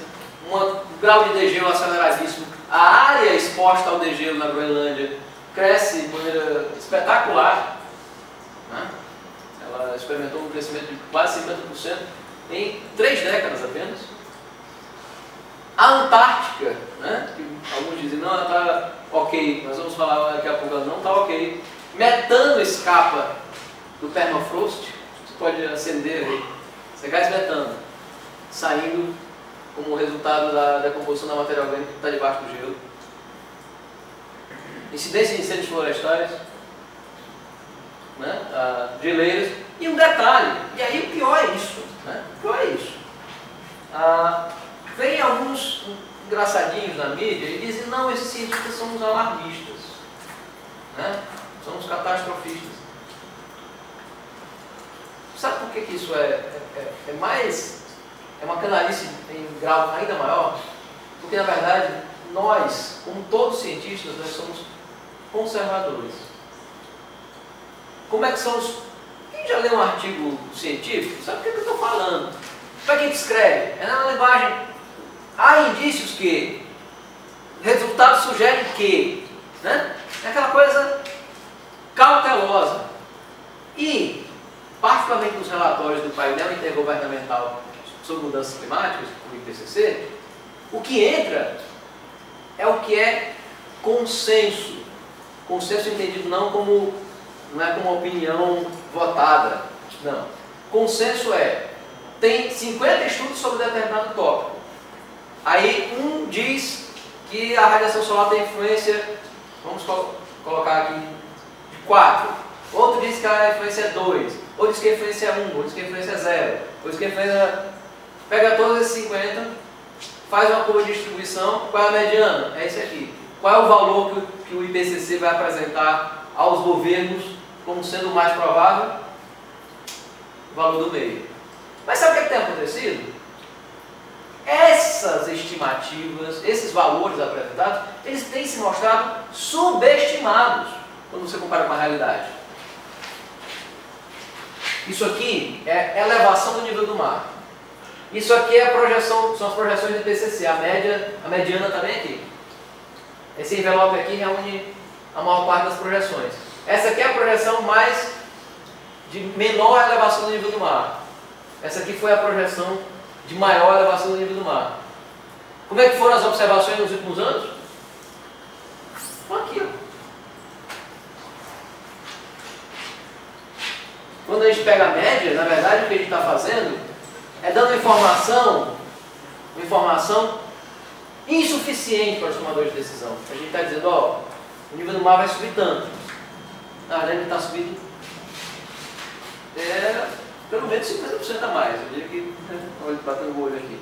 um grau de degelo aceleradíssimo, a área exposta ao degelo na Groenlândia cresce de maneira espetacular. Né? Ela experimentou um crescimento de quase 50% em 3 décadas apenas. A Antártica, né? Que alguns dizem, não, ela está ok, nós vamos falar daqui a pouco, ela não está ok. Metano escapa do permafrost, você pode acender aí, esse gás metano, saindo como resultado da composição da matéria orgânica que está debaixo do gelo. Incidência de incêndios florestais, né? Geleiras. E um detalhe, e aí o pior é isso, né? O pior é isso. Vem alguns engraçadinhos na mídia e dizem, não, esses cientistas são os alarmistas, né? São os catastrofistas. Sabe por que isso é uma canalice em grau ainda maior? Porque, na verdade, nós, como todos cientistas, nós somos conservadores. Como é que são os... Quem já leu um artigo científico sabe o que eu estou falando. Para quem escreve, é na linguagem. Há indícios que, resultados sugerem que, né? É aquela coisa cautelosa. E, particularmente nos relatórios do painel intergovernamental sobre mudanças climáticas, o IPCC, o que entra é o que é consenso. Consenso entendido não é como uma opinião votada. Não. Consenso tem 50 estudos sobre determinado tópico. Aí um diz que a radiação solar tem influência, vamos colocar aqui, de 4. Outro diz que a influência é 2. Outro diz que a influência é 1. Outro diz que a influência é 0. Outro diz que a influência... Pega todos esses 50, faz uma curva de distribuição, qual é a mediana? É esse aqui. Qual é o valor que o IPCC vai apresentar aos governos como sendo o mais provável? O valor do meio. Mas sabe o que tem acontecido? Essas estimativas, esses valores apresentados, eles têm se mostrado subestimados quando você compara com a realidade. Isso aqui é elevação do nível do mar. Isso aqui é a projeção, são as projeções do IPCC, a mediana também aqui. Esse envelope aqui reúne a maior parte das projeções. Essa aqui é a projeção mais de menor elevação do nível do mar. Essa aqui foi a projeção de maior elevação do nível do mar. Como é que foram as observações nos últimos anos? Estão aqui, ó. Quando a gente pega a média, na verdade o que a gente está fazendo é dando informação insuficiente para os tomadores de decisão. A gente está dizendo, ó, o nível do mar vai subir tanto. Na verdade ele está subindo pelo menos 50% a mais. Eu diria que, olha, batendo o olho aqui.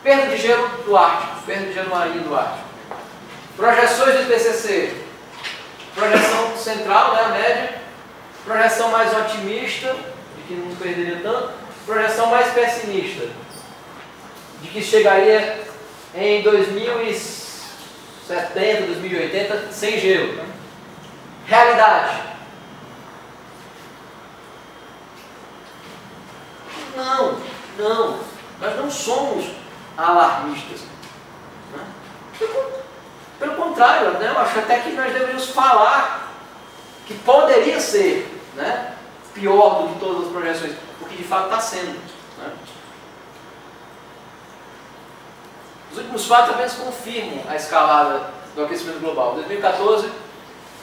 Perda de gelo do Ártico, perda de gelo marinho do Ártico. Projeções do IPCC. Projeção central, né, a média. Projeção mais otimista, de que não perderia tanto. Projeção mais pessimista, de que chegaria em 2070, 2080, sem gelo. Realidade. Não, nós não somos alarmistas. Né? Pelo contrário, né? Eu acho até que nós deveríamos falar que poderia ser, né, pior do que todas as projeções, porque de fato está sendo. Né? Os últimos fatos apenas confirmam a escalada do aquecimento global. 2014,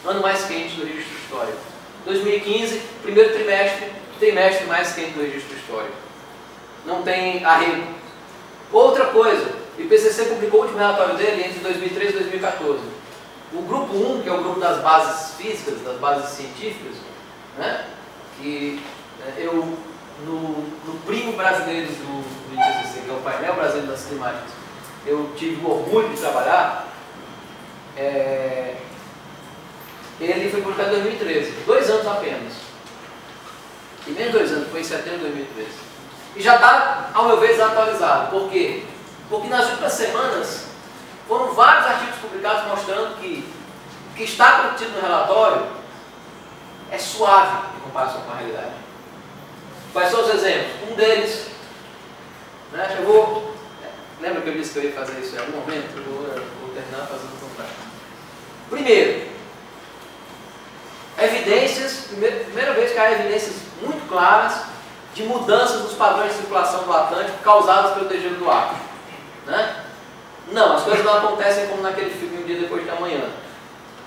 ano mais quente do registro histórico. 2015, primeiro trimestre mais quente do registro histórico. Não tem arrego. Outra coisa, o IPCC publicou o último relatório dele entre 2013 e 2014. O grupo 1, que é o grupo das bases físicas, das bases científicas, né, que eu, no primo brasileiro do IPCC, que é o painel brasileiro das climáticas, eu tive o orgulho de trabalhar, ele foi publicado em 2013, 2 anos apenas. E menos 2 anos, foi em setembro de 2013. E já está, ao meu ver, desatualizado. Por quê? Porque nas últimas semanas foram vários artigos publicados mostrando que o que está contido no relatório é suave em comparação com a realidade. Quais são os exemplos? Um deles, né, lembra que eu disse que eu ia fazer isso em algum momento? Eu vou terminar fazendo o contrário. Primeiro, evidências, primeira vez que há evidências muito claras de mudanças nos padrões de circulação do Atlântico causadas pelo degelo do Ártico. Né? Não, as coisas não acontecem como naquele filme Um Dia Depois de Amanhã.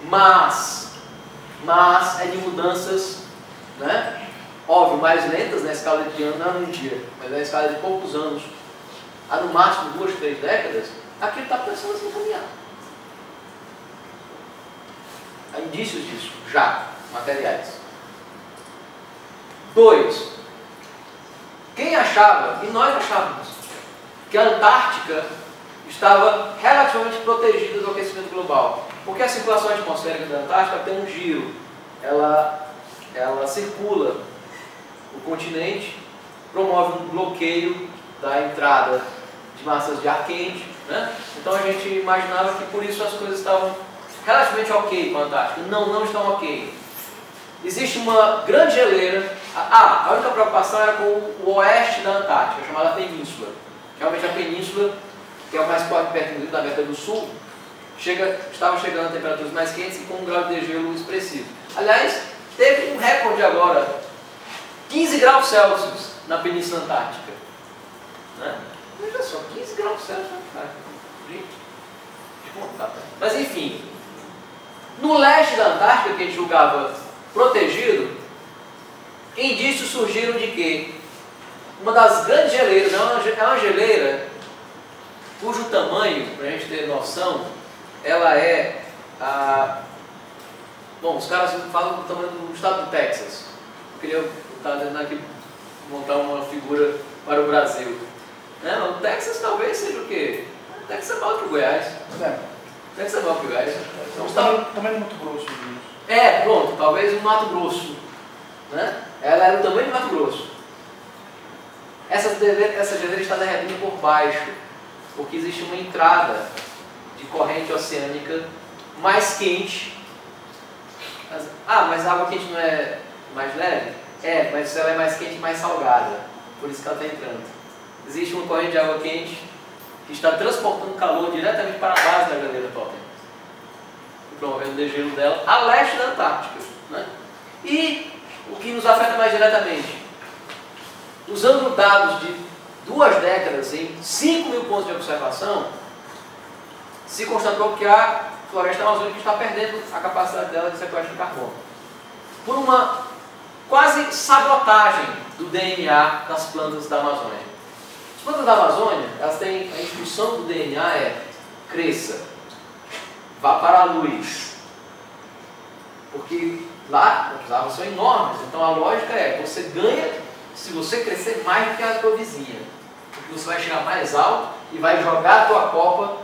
Mas é de mudanças, né? Óbvio, mais lentas na escala de anos, não um dia, mas na escala de poucos anos, há no máximo 2, 3 décadas, aquilo está começando a se encaminhar. Há indícios disso, já, materiais. 2. Quem achava, e nós achávamos, que a Antártica estava relativamente protegida do aquecimento global? Porque a circulação atmosférica da Antártica tem um giro, ela circula o continente, promove um bloqueio da entrada de massas de ar quente, né? Então a gente imaginava que por isso as coisas estavam relativamente ok com a Antártica. Não estão ok. Existe uma grande geleira. A única preocupação era com o oeste da Antártica, chamada Península. Realmente a Península, que é o mais perto da América do Sul, estava chegando a temperaturas mais quentes e com um grau de degelo expressivo. Aliás, teve um recorde agora, 15 graus Celsius na Península Antártica. Né? Veja só, 15 graus Celsius na Antártica. Gente, de contar. Mas enfim, no leste da Antártica, que a gente julgava protegido, indícios surgiram de que uma das grandes geleiras, é uma geleira cujo tamanho, para a gente ter noção, ela é bom, os caras falam do tamanho do estado do Texas. Eu queria montar uma figura para o Brasil. Né? O Texas talvez seja o quê? O Texas é maior que o Goiás. O Texas é maior que o Goiás. Tamanho muito grosso. Pronto, talvez o Mato Grosso. Né? Ela era do tamanho de Mato Grosso. Essa geleira está derretendo por baixo, porque existe uma entrada de corrente oceânica mais quente. Mas a água quente não é mais leve? Mas ela é mais quente e mais salgada, por isso que ela está entrando. Existe uma corrente de água quente que está transportando calor diretamente para a base da geleira Totem, promovendo o degelo dela a leste da Antártica. Né? E o que nos afeta mais diretamente, usando dados de 2 décadas em 5.000 pontos de observação, se constatou que a floresta amazônica está perdendo a capacidade dela de sequestro de carbono por uma quase sabotagem do DNA das plantas da Amazônia. As plantas da Amazônia, elas têm, a instrução do DNA é: cresça, vá para a luz, porque lá as árvores são enormes, então a lógica é: você ganha se você crescer mais do que a tua vizinha, porque você vai chegar mais alto e vai jogar a tua copa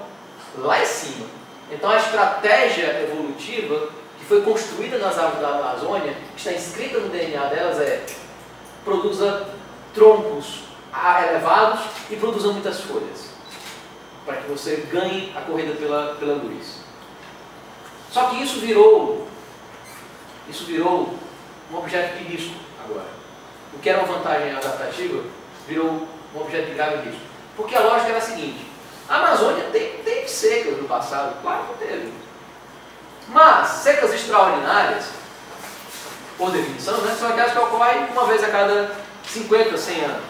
lá em cima. Então a estratégia evolutiva que foi construída nas árvores da Amazônia, que está inscrita no DNA delas, é: produza troncos elevados e produza muitas folhas, para que você ganhe a corrida pela luz. Só que isso virou um objeto de risco agora. O que era uma vantagem adaptativa virou um objeto de grave risco. Porque a lógica era a seguinte: a Amazônia teve secas no passado, claro que teve. Mas secas extraordinárias, por definição, né, são aquelas que ocorrem uma vez a cada 50, 100 anos.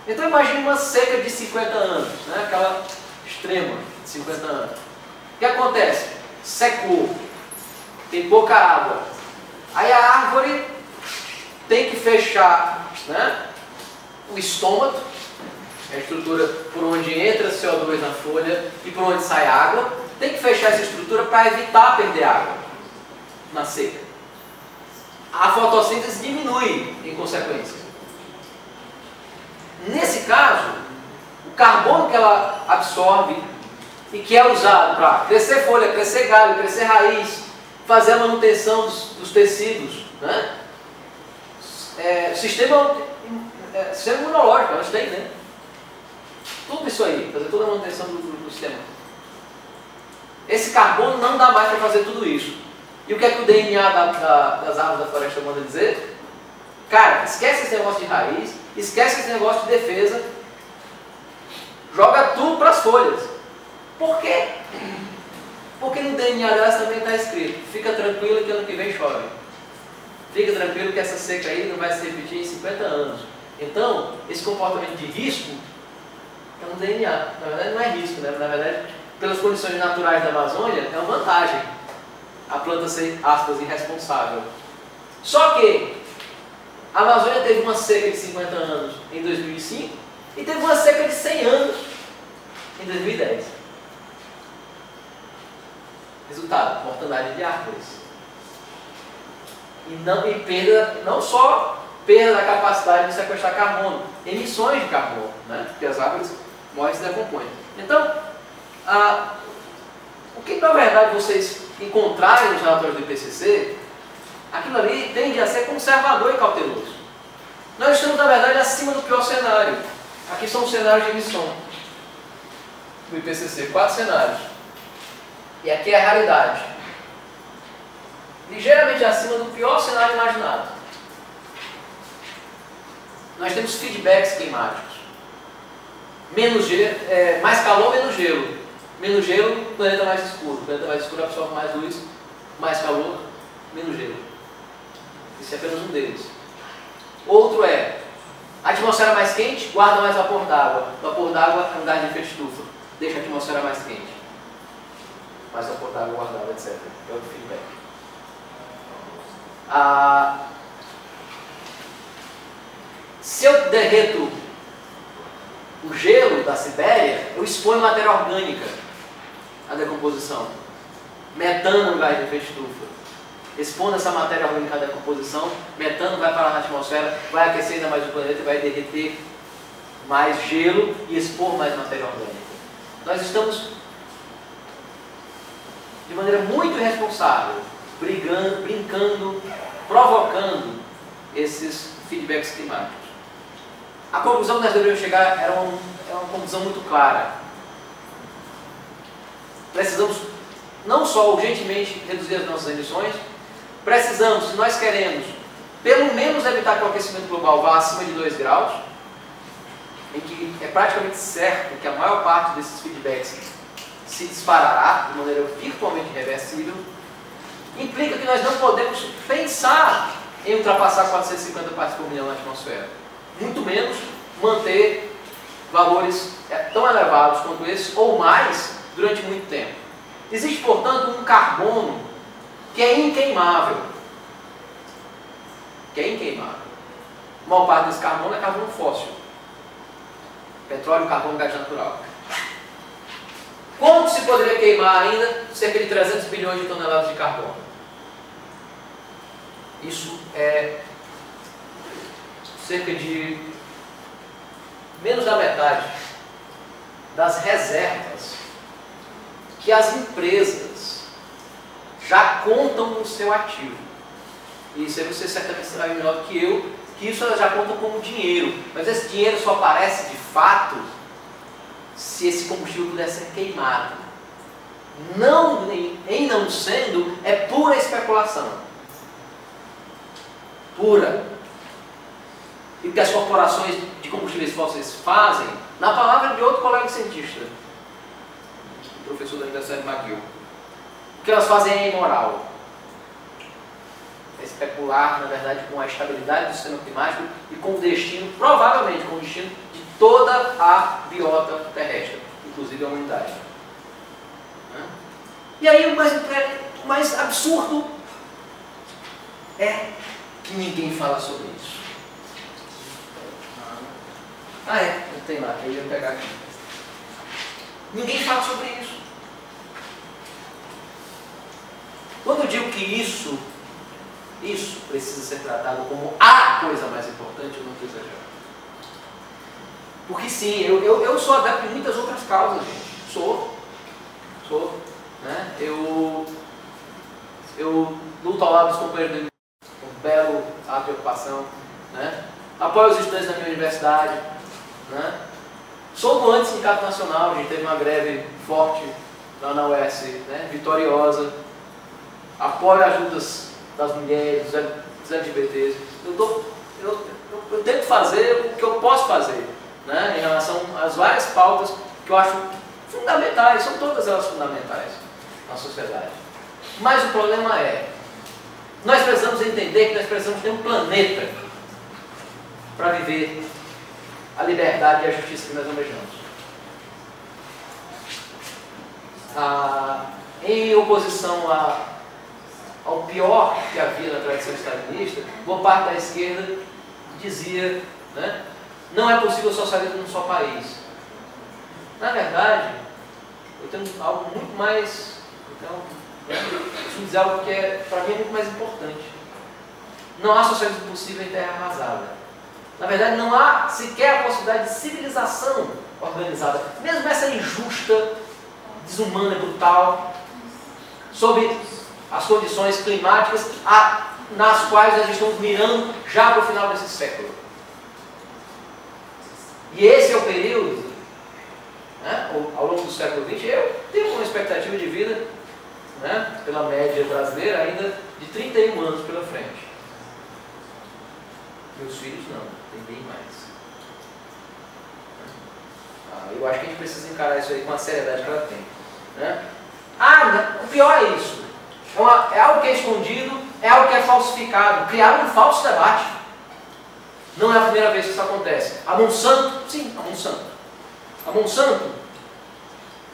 Então imagine uma seca de 50 anos, né, aquela extrema de 50 anos. O que acontece? Secou, tem pouca água. Aí a árvore tem que fechar, né, o estômago, a estrutura por onde entra CO2 na folha e por onde sai água, tem que fechar essa estrutura para evitar perder água na seca. A fotossíntese diminui em consequência. Nesse caso, o o carbono que ela absorve e que é usado para crescer folha, crescer galho, crescer raiz, fazer a manutenção dos tecidos, né? Sistema imunológico, elas têm, né? Tudo isso aí, fazer toda a manutenção do sistema. Esse carbono não dá mais para fazer tudo isso. E o que é que o DNA das árvores da floresta manda dizer? Cara, esquece esse negócio de raiz, esquece esse negócio de defesa, joga tudo para as folhas. Por quê? Porque no DNA delas também está escrito: fica tranquilo que ano que vem chove. Fica tranquilo que essa seca aí não vai se repetir em 50 anos. Então, esse comportamento de risco é um DNA. Na verdade, não é risco, né? Na verdade, pelas condições naturais da Amazônia, é uma vantagem a planta ser, aspas, irresponsável. Só que a Amazônia teve uma seca de 50 anos em 2005 e teve uma seca de 100 anos em 2010. Resultado: mortandade de árvores. E perda, não só perda da capacidade de sequestrar carbono, emissões de carbono, né? Porque as árvores morrem e se decompõem. Então, o que na verdade vocês encontrarem nos relatórios do IPCC, aquilo ali tende a ser conservador e cauteloso. Nós estamos, na verdade, acima do pior cenário. Aqui são os cenários de emissão do IPCC, 4 cenários. E aqui é a raridade. Ligeiramente acima do pior cenário imaginado. Nós temos feedbacks climáticos. Menos gelo, mais calor, menos gelo. Menos gelo, planeta mais escuro. O planeta mais escuro absorve mais luz, mais calor, menos gelo. Esse é apenas um deles. Outro é: a atmosfera mais quente guarda mais vapor d'água. Vapor d'água é um gás de efeito estufa. Deixa a atmosfera mais quente. Mais vapor d'água guardado, etc. É outro feedback. Se eu derreto o gelo da Sibéria, eu exponho matéria orgânica à decomposição. Metano, gás de efeito estufa. Expondo essa matéria orgânica à decomposição, metano vai parar na atmosfera, vai aquecer ainda mais o planeta, vai derreter mais gelo e expor mais matéria orgânica. Nós estamos, de maneira muito irresponsável, brincando, provocando esses feedbacks climáticos. A conclusão que nós deveríamos chegar era uma conclusão muito clara. Precisamos não só urgentemente reduzir as nossas emissões, precisamos, se nós queremos, pelo menos evitar que o aquecimento global vá acima de 2 graus, em que é praticamente certo que a maior parte desses feedbacks se disparará de maneira virtualmente irreversível, implica que nós não podemos pensar em ultrapassar 450 partes por milhão na atmosfera. Muito menos manter valores tão elevados quanto esses, ou mais, durante muito tempo. Existe, portanto, um carbono que é inqueimável. A maior parte desse carbono é carbono fóssil. Petróleo, carbono, gás natural. Quanto se poderia queimar ainda? Cerca de 300 bilhões de toneladas de carbono. Isso é cerca de menos da metade das reservas que as empresas já contam no seu ativo. E isso aí você certamente sabe melhor do que eu, que isso elas já contam como dinheiro. Mas esse dinheiro só aparece de fato se esse combustível puder ser queimado. Em não sendo, é pura especulação. Pura. E o que as corporações de combustíveis fósseis fazem, na palavra de outro colega cientista, professor da Universidade de McGill, o que elas fazem é imoral. É especular, na verdade, com a estabilidade do sistema climático e com o destino, provavelmente com o destino de toda a biota terrestre, inclusive a humanidade. E aí o mais absurdo é que ninguém fala sobre isso. Não tem lá, eu ia pegar aqui. Ninguém fala sobre isso. Quando eu digo que isso precisa ser tratado como a coisa mais importante, eu não estou exagerando. Porque sim, eu sou adepto de muitas outras causas, gente. Sou. Né? Eu luto ao lado dos companheiros do um belo ato de ocupação. Né? Apoio os estudantes da minha universidade. Né? Sou do Antissindicato Nacional, a gente teve uma greve forte lá na UES, né? Vitoriosa. Apoio ajudas das mulheres, dos LGBTs. Eu tento fazer o que eu posso fazer, né? Em relação às várias pautas que eu acho fundamentais, são todas elas fundamentais na sociedade. Mas o problema é, nós precisamos entender que nós precisamos ter um planeta para viver a liberdade e a justiça que nós almejamos. Em oposição ao pior que havia na tradição stalinista, boa parte da esquerda dizia, né, não é possível socialismo num só país. Na verdade, eu tenho algo muito mais, preciso dizer algo que para mim é muito mais importante. Não há socialismo possível em terra arrasada. Na verdade, não há sequer a possibilidade de civilização organizada, mesmo essa injusta, desumana, brutal, sob as condições climáticas nas quais nós estamos mirando já para o final desse século. E esse é o período, né, ao longo do século XX, eu tenho uma expectativa de vida, né, pela média brasileira, ainda de 31 anos pela frente. Meus filhos não, tem bem mais. Eu acho que a gente precisa encarar isso aí com a seriedade que ela tem. Né? O pior é isso. É algo que é escondido, é algo que é falsificado. Criaram um falso debate. Não é a primeira vez que isso acontece. A Monsanto, sim, a Monsanto,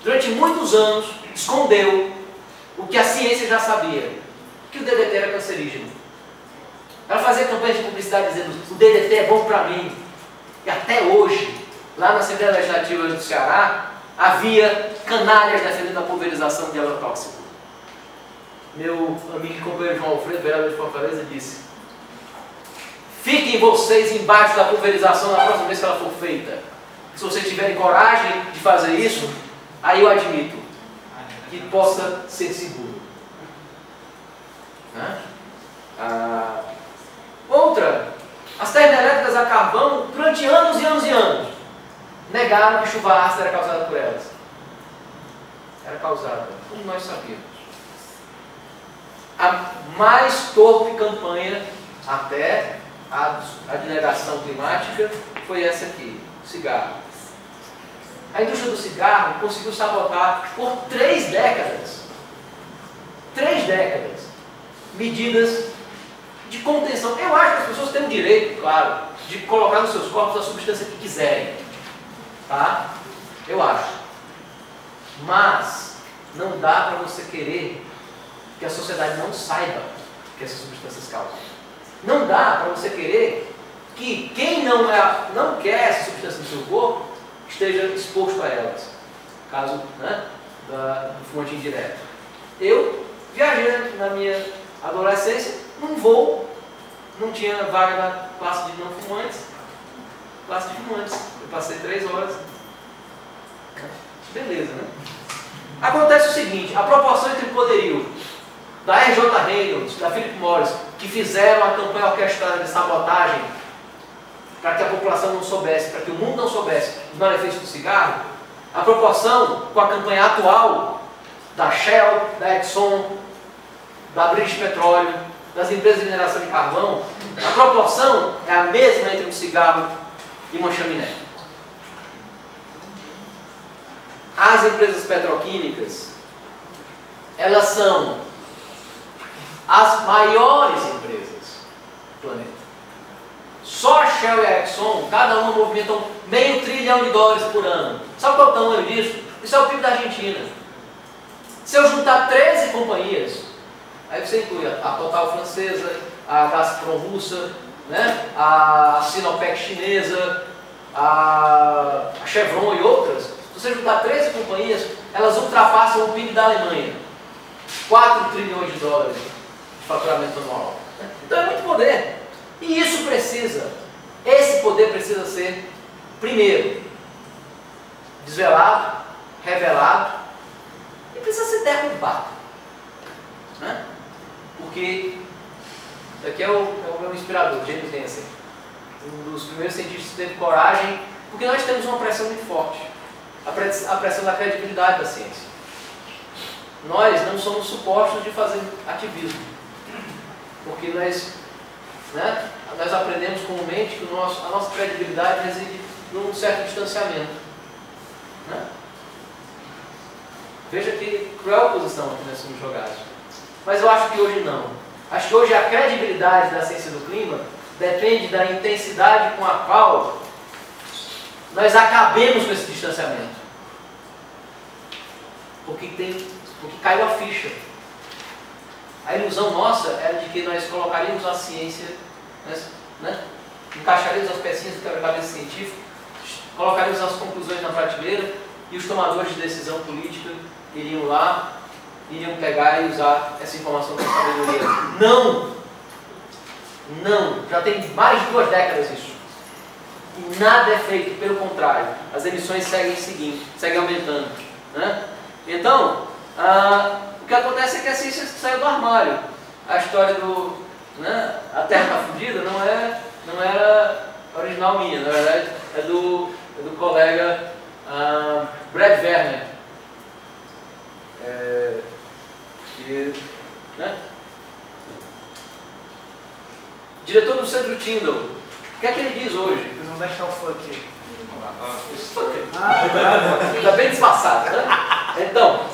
durante muitos anos, escondeu o que a ciência já sabia, que o DDT era cancerígeno. Ela fazia campanha de publicidade dizendo, o DDT é bom para mim. E até hoje, lá na Assembleia Legislativa do Ceará, havia canalhas defendendo a pulverização de agrotóxico. Meu amigo e companheiro João Alfredo, vereador de Fortaleza, disse, fiquem vocês embaixo da pulverização na próxima vez que ela for feita. Se vocês tiverem coragem de fazer isso, aí eu admito que possa ser seguro. Né? Outra, as termoelétricas a carvão, durante anos e anos e anos, negaram que chuva ácida era causada por elas. Era causada, como nós sabíamos. A mais torpe campanha, até a de negação climática, foi essa aqui, o cigarro. A indústria do cigarro conseguiu sabotar por 3 décadas, medidas de contenção. Eu acho que as pessoas têm o direito, claro, de colocar nos seus corpos a substância que quiserem. Tá? Eu acho. Mas não dá para você querer que a sociedade não saiba que essas substâncias causam. Não dá para você querer que quem não quer essa substância no seu corpo esteja exposto a elas. Caso, né, do fumante indireto. Eu viajei na minha adolescência num voo, não tinha vaga na classe de não fumantes, eu passei 3 horas. Beleza, né? Acontece o seguinte, a proporção entre o poderio da R.J. Reynolds, da Philip Morris, que fizeram a campanha orquestrada de sabotagem para que a população não soubesse, para que o mundo não soubesse os malefícios do cigarro, a proporção com a campanha atual da Shell, da Exxon, da British Petroleum, das empresas de mineração de carvão, a proporção é a mesma entre um cigarro e uma chaminé. As empresas petroquímicas, elas são as maiores empresas do planeta. Só a Shell e a Exxon, cada uma movimentam $500 bilhão por ano. Sabe qual é o tamanho disso? Isso é o PIB da Argentina. Se eu juntar 13 companhias, aí você inclui a Total francesa, a Gazprom russa, né? A Sinopec chinesa, a Chevron e outras. Se você juntar 13 companhias, elas ultrapassam o PIB da Alemanha. $4 trilhões de faturamento anual. Então é muito poder. E isso esse poder precisa ser, primeiro, desvelado, revelado, e precisa ser derrubado. Né? Porque, isso aqui é o meu inspirador, James Hansen, um dos primeiros cientistas que teve coragem, porque nós temos uma pressão muito forte, a pressão da credibilidade da ciência. Nós não somos supostos de fazer ativismo, porque nós aprendemos comumente que a nossa credibilidade reside num certo distanciamento. Né? Veja que cruel posição que nós somos jogados. Mas eu acho que hoje não. Acho que hoje a credibilidade da ciência do clima depende da intensidade com a qual nós acabemos com esse distanciamento. Porque caiu a ficha. A ilusão nossa era de que nós colocaríamos a ciência, encaixaríamos as pecinhas do quebra-cabeça científico, colocaríamos as conclusões na prateleira e os tomadores de decisão política iriam lá, iriam pegar e usar essa informação com sabedoria. Não! Não! Já tem mais de 2 décadas isso. E nada é feito, pelo contrário. As emissões seguem aumentando. Né? Então, o que acontece é que a ciência saiu do armário. A história do... a Terra está fundida não era original minha, na verdade é do colega Brad Werner. Diretor do Centro Tyndall. O que é que ele diz hoje? Eles vão deixar o funk. Está bem disfarçado, né? Então,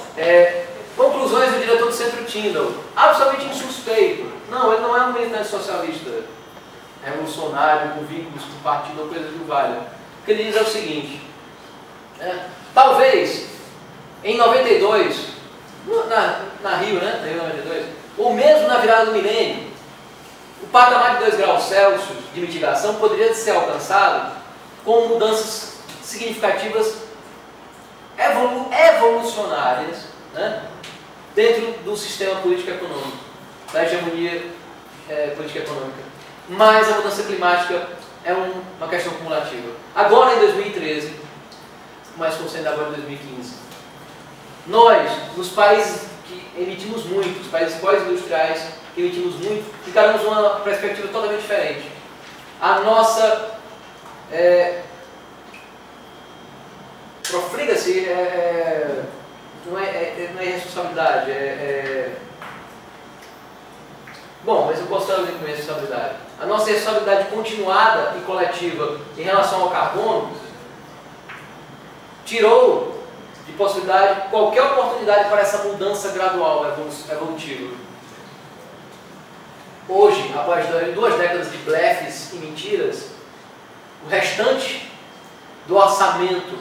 conclusões do diretor do Centro Tyndall. Absolutamente insuspeito. Não, ele não é um militante socialista revolucionário, com vínculos com o partido ou coisa que valha. O que ele diz é o seguinte: talvez em 92, na Rio, né? Na Rio 92, ou mesmo na virada do milênio, o patamar de 2 graus Celsius de mitigação poderia ser alcançado com mudanças significativas evolucionárias, né, dentro do sistema político-econômico, da hegemonia política-econômica. Mas a mudança climática é uma questão cumulativa. Agora, em 2013, mais consciente agora em 2015, nós, nos países que emitimos muito, os países pós-industriais que emitimos muito, encaramos uma perspectiva totalmente diferente. A nossa profliga-se não é responsabilidade, bom, mas eu posso traduzir como responsabilidade. A nossa responsabilidade continuada e coletiva em relação ao carbono tirou de possibilidade qualquer oportunidade para essa mudança gradual, evolutiva. Hoje, após 2 décadas de blefes e mentiras, o restante do orçamento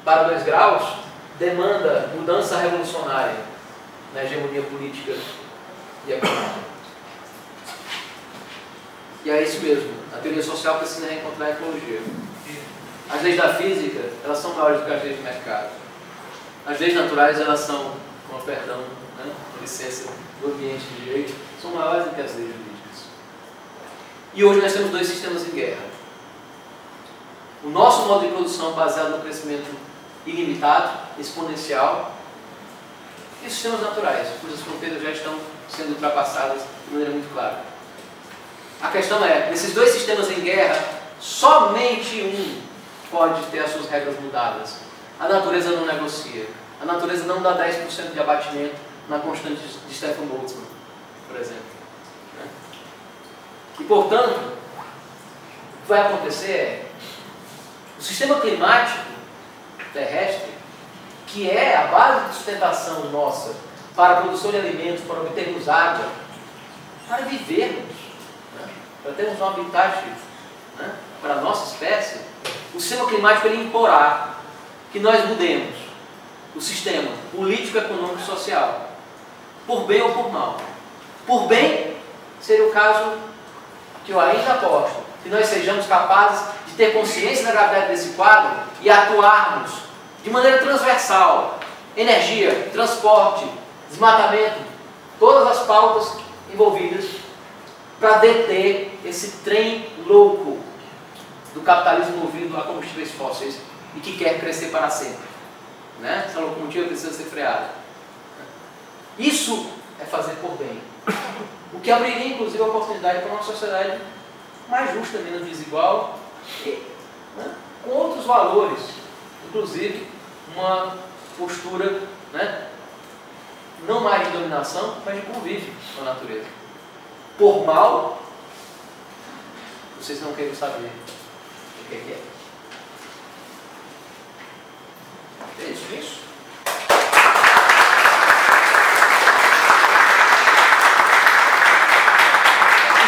para 2 graus demanda mudança revolucionária na hegemonia política e econômica. E é isso mesmo, a teoria social precisa reencontrar a ecologia. As leis da física, elas são maiores do que as leis do mercado. As leis naturais, elas são, com perdão, né, com licença, do ambiente de direito, são maiores do que as leis jurídicas. E hoje nós temos 2 sistemas em guerra. O nosso modo de produção baseado no crescimento ilimitado, exponencial, e os sistemas naturais, cujas fronteiras já estão sendo ultrapassadas de maneira muito clara. A questão é, nesses 2 sistemas em guerra, somente um pode ter as suas regras mudadas. A natureza não negocia. A natureza não dá 10% de abatimento na constante de Stefan Boltzmann, por exemplo. E, portanto, o que vai acontecer é, o sistema climático terrestre, que é a base de sustentação nossa para a produção de alimentos, para obtermos água, para vivermos, né, para termos um habitat, né, para a nossa espécie, o sistema climático ele imporá que nós mudemos o sistema político, econômico e social, por bem ou por mal. Por bem, seria o caso que eu ainda aposto, que nós sejamos capazes de ter consciência da gravidade desse quadro e atuarmos de maneira transversal, energia, transporte, desmatamento, todas as pautas envolvidas para deter esse trem louco do capitalismo movido a combustíveis fósseis e que quer crescer para sempre. Né? Essa locomotiva precisa ser freada. Isso é fazer por bem. O que abriria, inclusive, a oportunidade para uma sociedade mais justa, menos desigual e, né, com outros valores. Inclusive, uma postura, né, não mais de dominação, mas de convívio com a natureza. Por mal, vocês não querem saber o que é. É isso?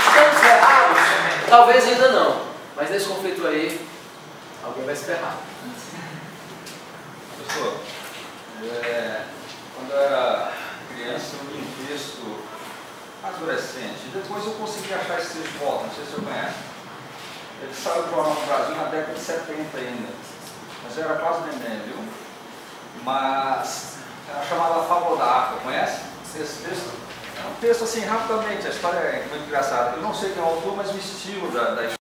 Estamos errados? Talvez ainda não. Mas nesse conflito aí, alguém vai se ferrar. Professor, quando eu era criança, eu li um texto adolescente. Depois eu consegui achar esse texto de volta, não sei se você conhece. Ele saiu do Jornal do Brasil na década de 70 ainda. Mas eu era quase neném, viu? Mas era chamada Fábula da Arca, conhece esse texto? É um texto assim, rapidamente, a história é muito engraçada. Eu não sei quem é o autor, mas o estilo da história